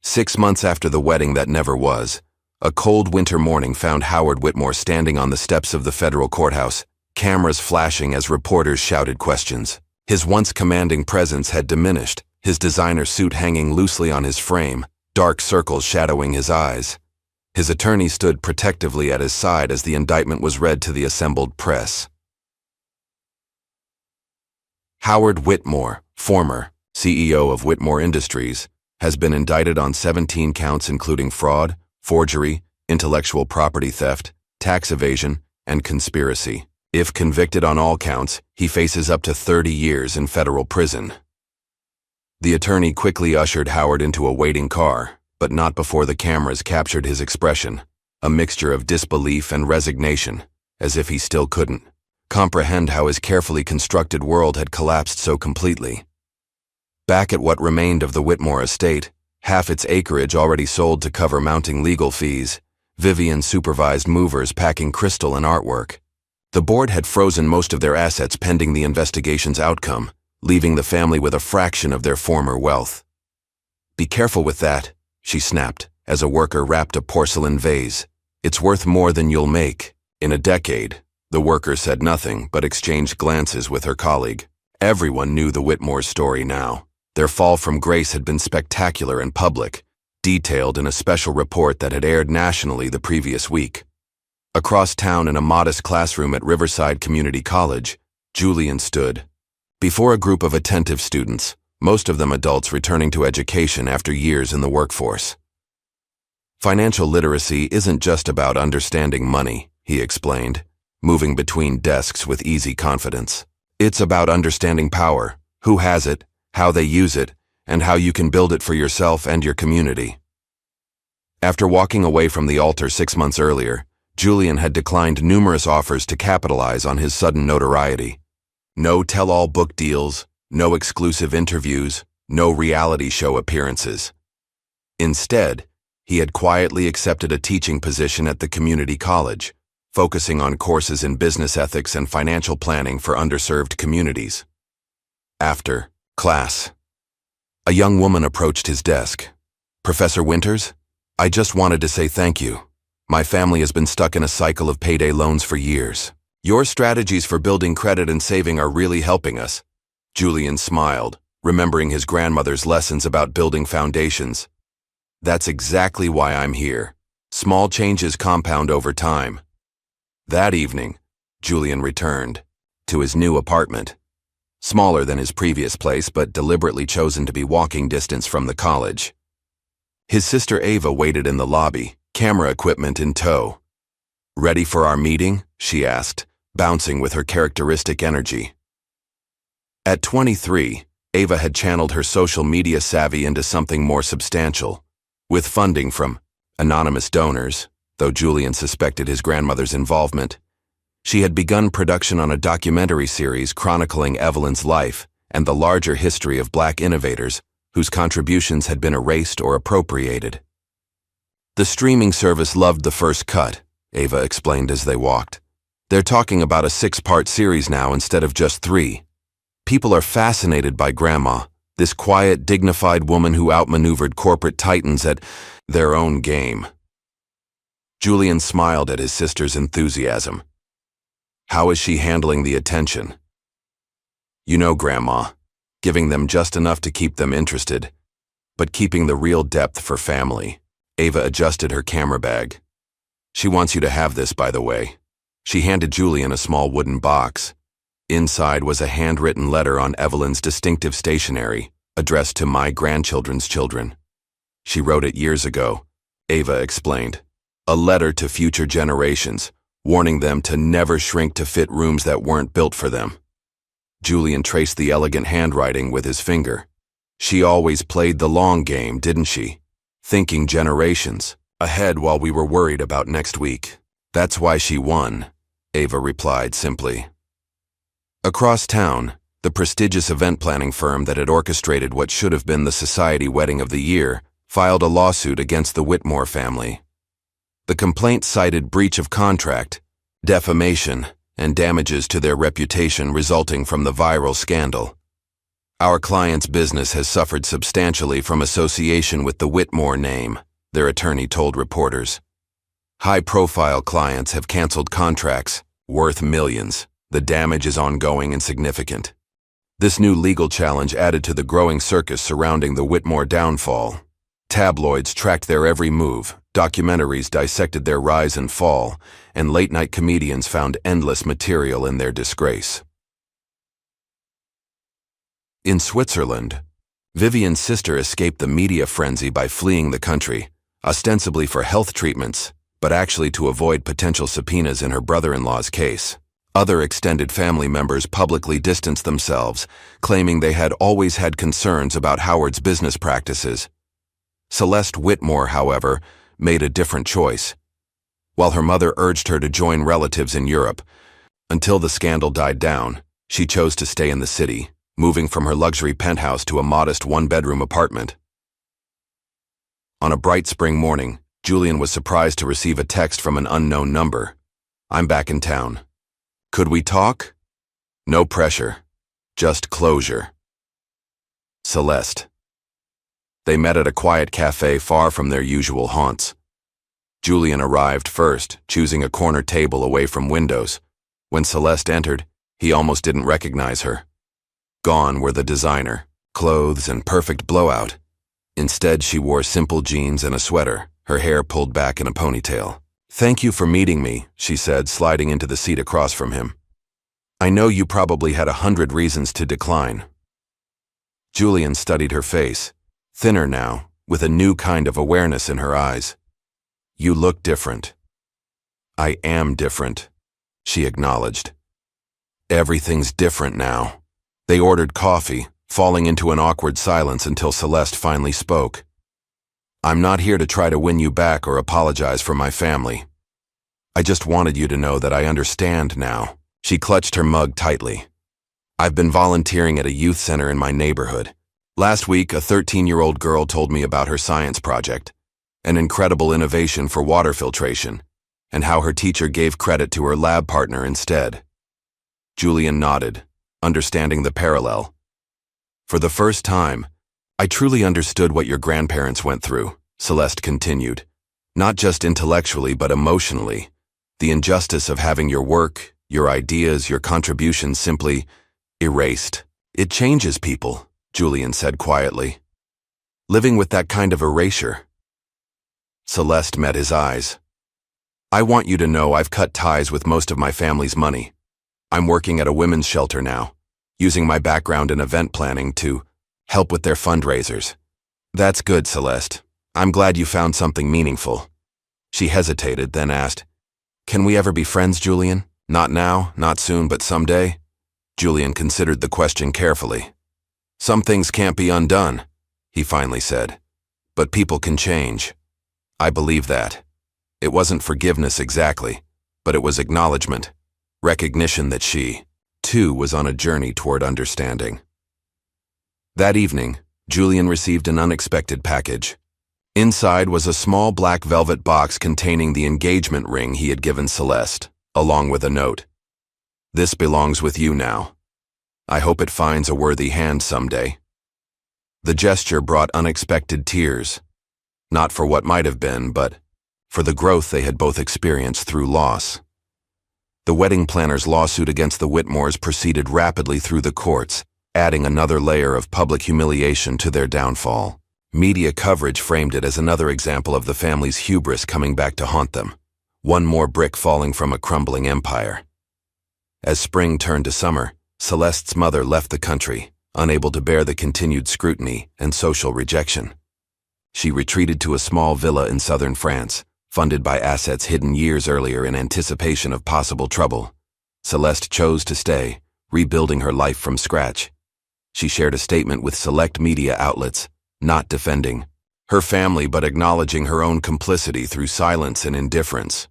6 months after the wedding that never was, a cold winter morning found Howard Whitmore standing on the steps of the federal courthouse, cameras flashing as reporters shouted questions. His once commanding presence had diminished, his designer suit hanging loosely on his frame, dark circles shadowing his eyes. His attorney stood protectively at his side as the indictment was read to the assembled press. Howard Whitmore, former CEO of Whitmore Industries, has been indicted on 17 counts including fraud, forgery, intellectual property theft, tax evasion, and conspiracy. If convicted on all counts, he faces up to 30 years in federal prison. The attorney quickly ushered Howard into a waiting car, but not before the cameras captured his expression, a mixture of disbelief and resignation, as if he still couldn't comprehend how his carefully constructed world had collapsed so completely. Back at what remained of the Whitmore estate, half its acreage already sold to cover mounting legal fees, Vivian supervised movers packing crystal and artwork. The board had frozen most of their assets pending the investigation's outcome, leaving the family with a fraction of their former wealth. "Be careful with that," she snapped, as a worker wrapped a porcelain vase. "It's worth more than you'll make." In a decade, the worker said nothing but exchanged glances with her colleague. Everyone knew the Whitmore story now. Their fall from grace had been spectacular and public, detailed in a special report that had aired nationally the previous week. Across town in a modest classroom at Riverside Community College, Julian stood before a group of attentive students, most of them adults returning to education after years in the workforce. "Financial literacy isn't just about understanding money," he explained, moving between desks with easy confidence. "It's about understanding power, who has it, how they use it, and how you can build it for yourself and your community." After walking away from the altar 6 months earlier, Julian had declined numerous offers to capitalize on his sudden notoriety. No tell-all book deals, no exclusive interviews, no reality show appearances. Instead, he had quietly accepted a teaching position at the community college, focusing on courses in business ethics and financial planning for underserved communities. After class, a young woman approached his desk. "Professor Winters, I just wanted to say thank you. My family has been stuck in a cycle of payday loans for years. Your strategies for building credit and saving are really helping us." Julian smiled, remembering his grandmother's lessons about building foundations. "That's exactly why I'm here. Small changes compound over time." That evening, Julian returned to his new apartment. smaller than his previous place but deliberately chosen to be walking distance from the college. His sister Ava waited in the lobby, camera equipment in tow. "Ready for our meeting?" she asked, bouncing with her characteristic energy. At 23, Ava had channeled her social media savvy into something more substantial. With funding from anonymous donors, though Julian suspected his grandmother's involvement, she had begun production on a documentary series chronicling Evelyn's life and the larger history of Black innovators whose contributions had been erased or appropriated. "The streaming service loved the first cut," Ava explained as they walked. "They're talking about a 6-part series now instead of just 3. People are fascinated by Grandma, this quiet, dignified woman who outmaneuvered corporate titans at their own game." Julian smiled at his sister's enthusiasm. "How is she handling the attention?" "You know, Grandma, giving them just enough to keep them interested, but keeping the real depth for family." Ava adjusted her camera bag. "She wants you to have this, by the way." She handed Julian a small wooden box. Inside was a handwritten letter on Evelyn's distinctive stationery, addressed to my grandchildren's children. "She wrote it years ago," Ava explained. "A letter to future generations, warning them to never shrink to fit rooms that weren't built for them." Julian traced the elegant handwriting with his finger. "She always played the long game, didn't she? Thinking generations ahead while we were worried about next week. That's why she won," Ava replied simply. Across town, the prestigious event planning firm that had orchestrated what should have been the society wedding of the year filed a lawsuit against the Whitmore family. The complaint cited breach of contract, defamation, and damages to their reputation resulting from the viral scandal. "Our client's business has suffered substantially from association with the Whitmore name," their attorney told reporters. "High-profile clients have canceled contracts, worth millions. The damage is ongoing and significant." This new legal challenge added to the growing circus surrounding the Whitmore downfall. Tabloids tracked their every move, documentaries dissected their rise and fall, and late-night comedians found endless material in their disgrace. In Switzerland, Vivian's sister escaped the media frenzy by fleeing the country, ostensibly for health treatments, but actually to avoid potential subpoenas in her brother-in-law's case. Other extended family members publicly distanced themselves, claiming they had always had concerns about Howard's business practices. Celeste Whitmore, however, made a different choice. While her mother urged her to join relatives in Europe, until the scandal died down, she chose to stay in the city, moving from her luxury penthouse to a modest one-bedroom apartment. On a bright spring morning, Julian was surprised to receive a text from an unknown number. "I'm back in town. Could we talk? No pressure. Just closure. Celeste." They met at a quiet cafe far from their usual haunts. Julian arrived first, choosing a corner table away from windows. When Celeste entered, he almost didn't recognize her. Gone were the designer, clothes, and perfect blowout. Instead, she wore simple jeans and a sweater, her hair pulled back in a ponytail. "Thank you for meeting me," she said, sliding into the seat across from him. "I know you probably had 100 reasons to decline." Julian studied her face, thinner now, with a new kind of awareness in her eyes. "You look different." "I am different," she acknowledged. "Everything's different now." They ordered coffee, falling into an awkward silence until Celeste finally spoke. "I'm not here to try to win you back or apologize for my family. I just wanted you to know that I understand now." She clutched her mug tightly. "I've been volunteering at a youth center in my neighborhood. Last week, a 13-year-old girl told me about her science project, an incredible innovation for water filtration, and how her teacher gave credit to her lab partner instead." Julian nodded, understanding the parallel. "For the first time, I truly understood what your grandparents went through," Celeste continued. "Not just intellectually, but emotionally. The injustice of having your work, your ideas, your contributions simply erased. It changes people," Julian said quietly. "Living with that kind of erasure." Celeste met his eyes. "I want you to know I've cut ties with most of my family's money. I'm working at a women's shelter now, using my background in event planning to help with their fundraisers. That's good, Celeste. I'm glad you found something meaningful. She hesitated, then asked, Can we ever be friends, Julian? Not now, not soon, but someday? Julian considered the question carefully. Some things can't be undone, he finally said. But people can change. I believe that. It wasn't forgiveness exactly, but it was acknowledgement, recognition that she, too, was on a journey toward understanding. That evening, Julian received an unexpected package. Inside was a small black velvet box containing the engagement ring he had given Celeste, along with a note. This belongs with you now. I hope it finds a worthy hand someday. The gesture brought unexpected tears, not for what might have been, but for the growth they had both experienced through loss. The wedding planner's lawsuit against the Whitmores proceeded rapidly through the courts, adding another layer of public humiliation to their downfall. Media coverage framed it as another example of the family's hubris coming back to haunt them, one more brick falling from a crumbling empire. As spring turned to summer, Celeste's mother left the country, unable to bear the continued scrutiny and social rejection. She retreated to a small villa in southern France, funded by assets hidden years earlier in anticipation of possible trouble. Celeste chose to stay, rebuilding her life from scratch. She shared a statement with select media outlets, not defending her family but acknowledging her own complicity through silence and indifference.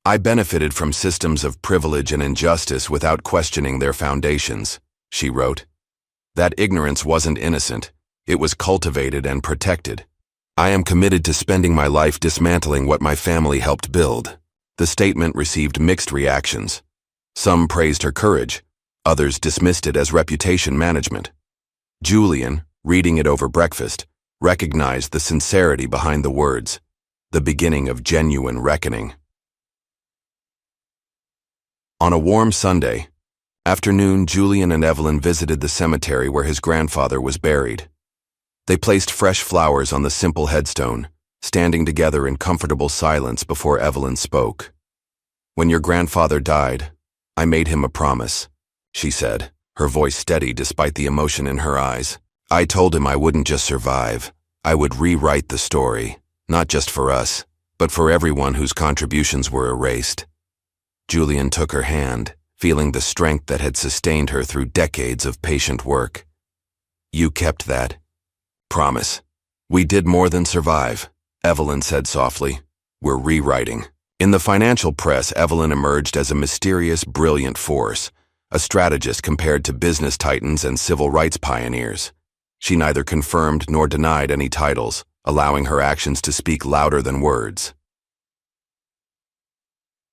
I benefited from systems of privilege and injustice without questioning their foundations, she wrote. That ignorance wasn't innocent, it was cultivated and protected. I am committed to spending my life dismantling what my family helped build. The statement received mixed reactions. Some praised her courage, others dismissed it as reputation management. Julian, reading it over breakfast, recognized the sincerity behind the words, the beginning of genuine reckoning. On a warm Sunday afternoon, Julian and Evelyn visited the cemetery where his grandfather was buried. They placed fresh flowers on the simple headstone, standing together in comfortable silence before Evelyn spoke. When your grandfather died, I made him a promise, she said, her voice steady despite the emotion in her eyes. I told him I wouldn't just survive, I would rewrite the story, not just for us, but for everyone whose contributions were erased. Julian took her hand, feeling the strength that had sustained her through decades of patient work. You kept that promise. We did more than survive, Evelyn said softly. We're rewriting. In the financial press, Evelyn emerged as a mysterious, brilliant force, a strategist compared to business titans and civil rights pioneers. She neither confirmed nor denied any titles, allowing her actions to speak louder than words.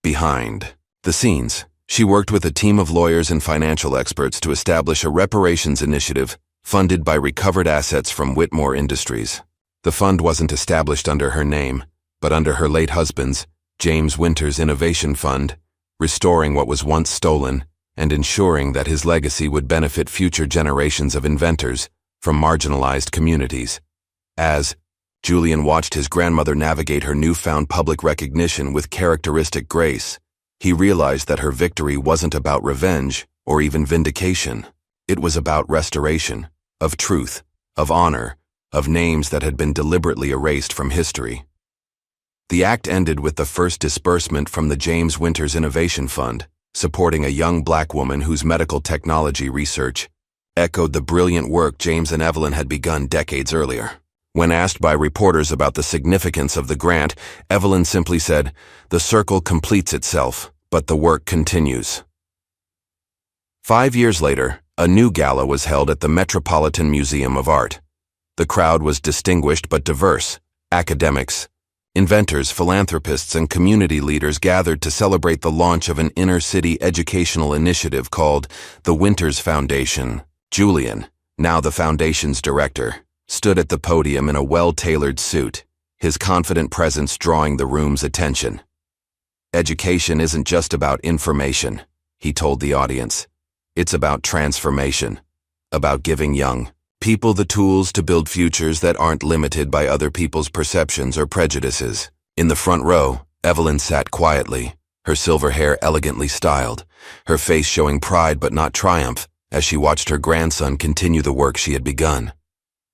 Behind the scenes, she worked with a team of lawyers and financial experts to establish a reparations initiative funded by recovered assets from Whitmore Industries. The fund wasn't established under her name, but under her late husband's, James Winters' Innovation Fund, restoring what was once stolen and ensuring that his legacy would benefit future generations of inventors from marginalized communities. As Julian watched his grandmother navigate her newfound public recognition with characteristic grace, he realized that her victory wasn't about revenge or even vindication. It was about restoration, of truth, of honor, of names that had been deliberately erased from history. The act ended with the first disbursement from the James Winters Innovation Fund, supporting a young black woman whose medical technology research echoed the brilliant work James and Evelyn had begun decades earlier. When asked by reporters about the significance of the grant, Evelyn simply said, "The circle completes itself, but the work continues." 5 years later, a new gala was held at the Metropolitan Museum of Art. The crowd was distinguished but diverse. Academics, inventors, philanthropists, and community leaders gathered to celebrate the launch of an inner-city educational initiative called the Winters Foundation. Julian, now the foundation's director, stood at the podium in a well-tailored suit, his confident presence drawing the room's attention. Education isn't just about information, he told the audience. It's about transformation, about giving young people the tools to build futures that aren't limited by other people's perceptions or prejudices. In the front row, Evelyn sat quietly, her silver hair elegantly styled, her face showing pride but not triumph, as she watched her grandson continue the work she had begun.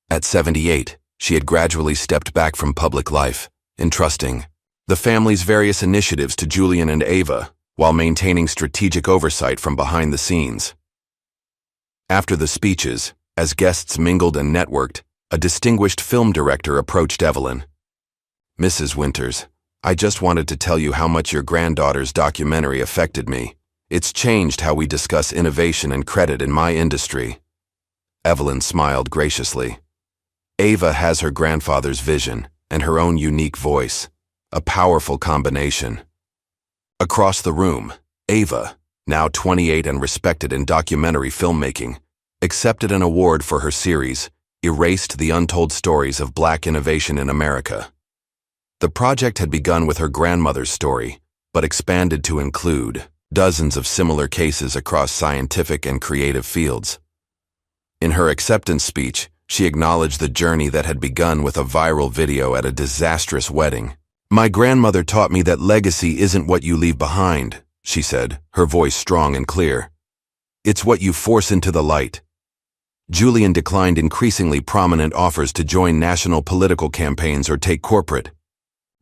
At 78, she had gradually stepped back from public life, entrusting the family's various initiatives to Julian and Ava, while maintaining strategic oversight from behind the scenes. After the speeches, as guests mingled and networked, a distinguished film director approached Evelyn. "Mrs. Winters, I just wanted to tell you how much your granddaughter's documentary affected me. It's changed how we discuss innovation and credit in my industry." Evelyn smiled graciously. Ava has her grandfather's vision and her own unique voice, a powerful combination. Across the room, Ava, now 28 and respected in documentary filmmaking, accepted an award for her series, Erased: The Untold Stories of Black Innovation in America. The project had begun with her grandmother's story, but expanded to include dozens of similar cases across scientific and creative fields. In her acceptance speech, she acknowledged the journey that had begun with a viral video at a disastrous wedding. "My grandmother taught me that legacy isn't what you leave behind," she said, her voice strong and clear. "It's what you force into the light." Julian declined increasingly prominent offers to join national political campaigns or take corporate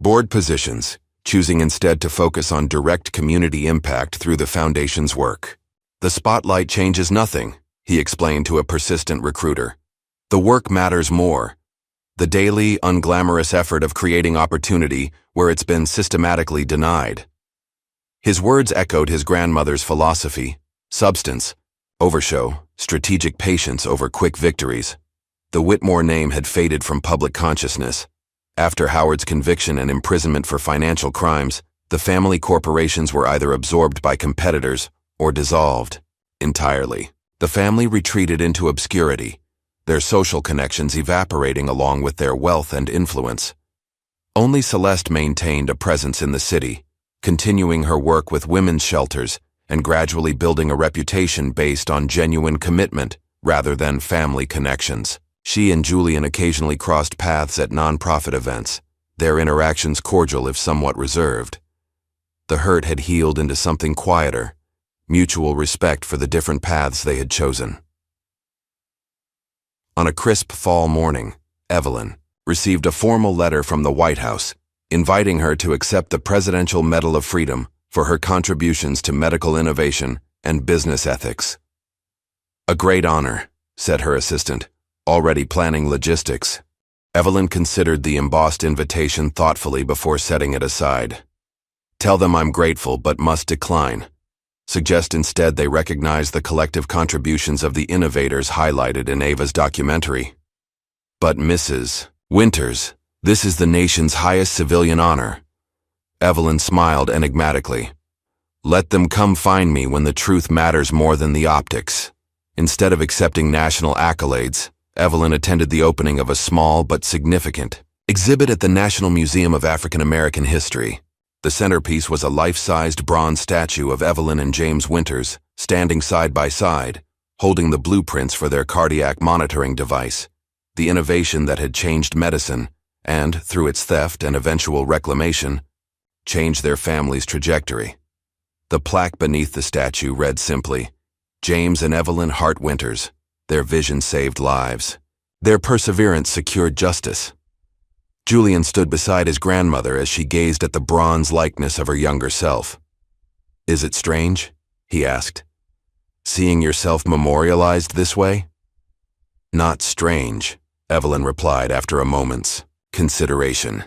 board positions, choosing instead to focus on direct community impact through the foundation's work. "The spotlight changes nothing," he explained to a persistent recruiter. "The work matters more. The daily, unglamorous effort of creating opportunity where it's been systematically denied." His words echoed his grandmother's philosophy: substance, overshow, strategic patience over quick victories. The Whitmore name had faded from public consciousness. After Howard's conviction and imprisonment for financial crimes, the family corporations were either absorbed by competitors or dissolved entirely. The family retreated into obscurity, their social connections evaporating along with their wealth and influence. Only Celeste maintained a presence in the city, continuing her work with women's shelters and gradually building a reputation based on genuine commitment rather than family connections. She and Julian occasionally crossed paths at nonprofit events, their interactions cordial if somewhat reserved. The hurt had healed into something quieter, mutual respect for the different paths they had chosen. On a crisp fall morning, Evelyn received a formal letter from the White House inviting her to accept the Presidential Medal of Freedom for her contributions to medical innovation and business ethics. "A great honor," said her assistant, already planning logistics. Evelyn considered the embossed invitation thoughtfully before setting it aside. "Tell them I'm grateful but must decline. Suggest instead they recognize the collective contributions of the innovators highlighted in Ava's documentary." "But Mrs. Winters, this is the nation's highest civilian honor." Evelyn smiled enigmatically. "Let them come find me when the truth matters more than the optics." Instead of accepting national accolades, Evelyn attended the opening of a small but significant exhibit at the National Museum of African American History. The centerpiece was a life-sized bronze statue of Evelyn and James Winters, standing side by side, holding the blueprints for their cardiac monitoring device, the innovation that had changed medicine and, through its theft and eventual reclamation, changed their family's trajectory. The plaque beneath the statue read simply, "James and Evelyn Hart Winters. Their vision saved lives. Their perseverance secured justice." Julian stood beside his grandmother as she gazed at the bronze likeness of her younger self. "Is it strange?" he asked. "Seeing yourself memorialized this way?" "Not strange," Evelyn replied after a moment's consideration.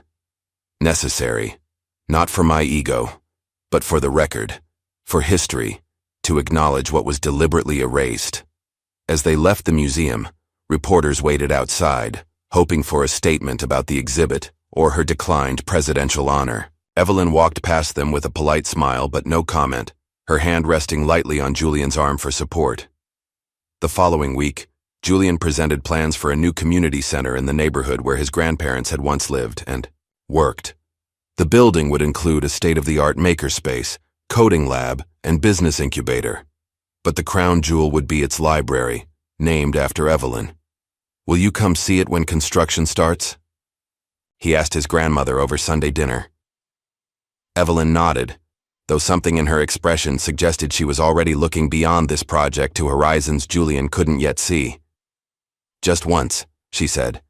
"Necessary, not for my ego, but for the record, for history, to acknowledge what was deliberately erased." As they left the museum, reporters waited outside, hoping for a statement about the exhibit or her declined presidential honor. Evelyn walked past them with a polite smile but no comment, her hand resting lightly on Julian's arm for support. The following week, Julian presented plans for a new community center in the neighborhood where his grandparents had once lived and worked. The building would include a state-of-the-art makerspace, coding lab, and business incubator. But the crown jewel would be its library, named after Evelyn. "Will you come see it when construction starts?" he asked his grandmother over Sunday dinner. Evelyn nodded, though something in her expression suggested she was already looking beyond this project to horizons Julian couldn't yet see. "Just once," she said.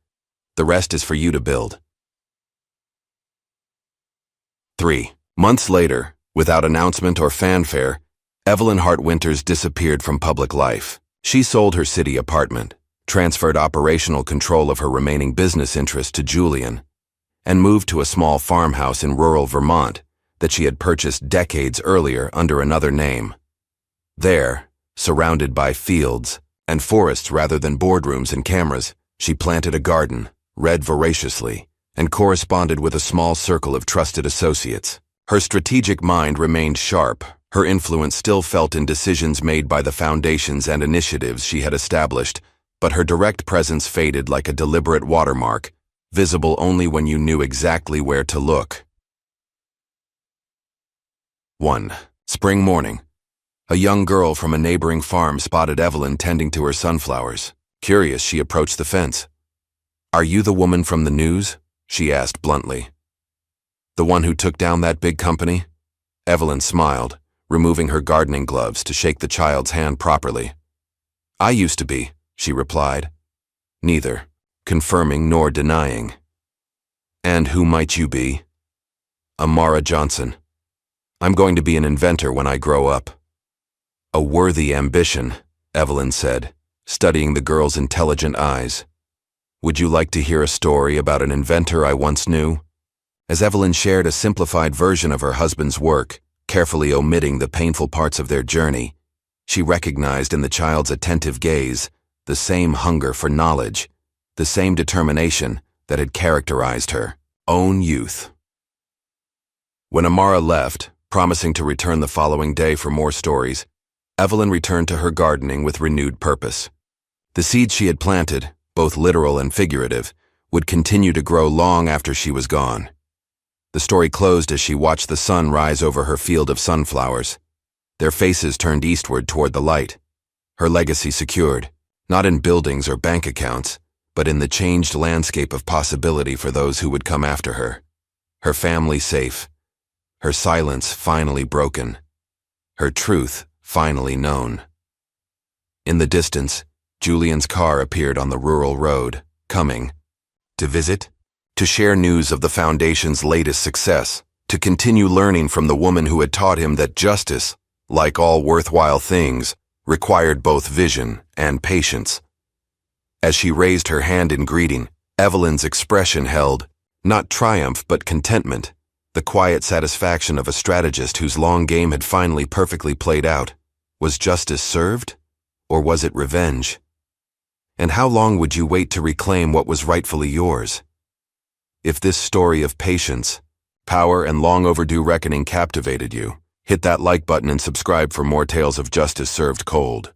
"The rest is for you to build." 3 months later, without announcement or fanfare, Evelyn Hart Winters disappeared from public life. She sold her city apartment, transferred operational control of her remaining business interests to Julian, and moved to a small farmhouse in rural Vermont that she had purchased decades earlier under another name. There, surrounded by fields and forests rather than boardrooms and cameras, she planted a garden, read voraciously, and corresponded with a small circle of trusted associates. Her strategic mind remained sharp, her influence still felt in decisions made by the foundations and initiatives she had established, but her direct presence faded like a deliberate watermark, visible only when you knew exactly where to look. 1 spring morning. A young girl from a neighboring farm spotted Evelyn tending to her sunflowers. Curious, she approached the fence. "Are you the woman from the news?" she asked bluntly. "The one who took down that big company?" Evelyn smiled, removing her gardening gloves to shake the child's hand properly. "I used to be," she replied. Neither confirming nor denying. "And who might you be?" "Amara Johnson. I'm going to be an inventor when I grow up." "A worthy ambition," Evelyn said, studying the girl's intelligent eyes. "Would you like to hear a story about an inventor I once knew?" As Evelyn shared a simplified version of her husband's work, carefully omitting the painful parts of their journey, she recognized in the child's attentive gaze the same hunger for knowledge, the same determination that had characterized her own youth. When Amara left, promising to return the following day for more stories, Evelyn returned to her gardening with renewed purpose. The seeds she had planted, both literal and figurative, would continue to grow long after she was gone. The story closed as she watched the sun rise over her field of sunflowers. Their faces turned eastward toward the light. Her legacy secured, not in buildings or bank accounts, but in the changed landscape of possibility for those who would come after her. Her family safe. Her silence finally broken. Her truth finally known. In the distance, Julian's car appeared on the rural road, coming. To visit? To share news of the Foundation's latest success, to continue learning from the woman who had taught him that justice, like all worthwhile things, required both vision and patience. As she raised her hand in greeting, Evelyn's expression held, not triumph but contentment, the quiet satisfaction of a strategist whose long game had finally perfectly played out. Was justice served? Or was it revenge? And how long would you wait to reclaim what was rightfully yours? If this story of patience, power, and long overdue reckoning captivated you, hit that like button and subscribe for more tales of justice served cold.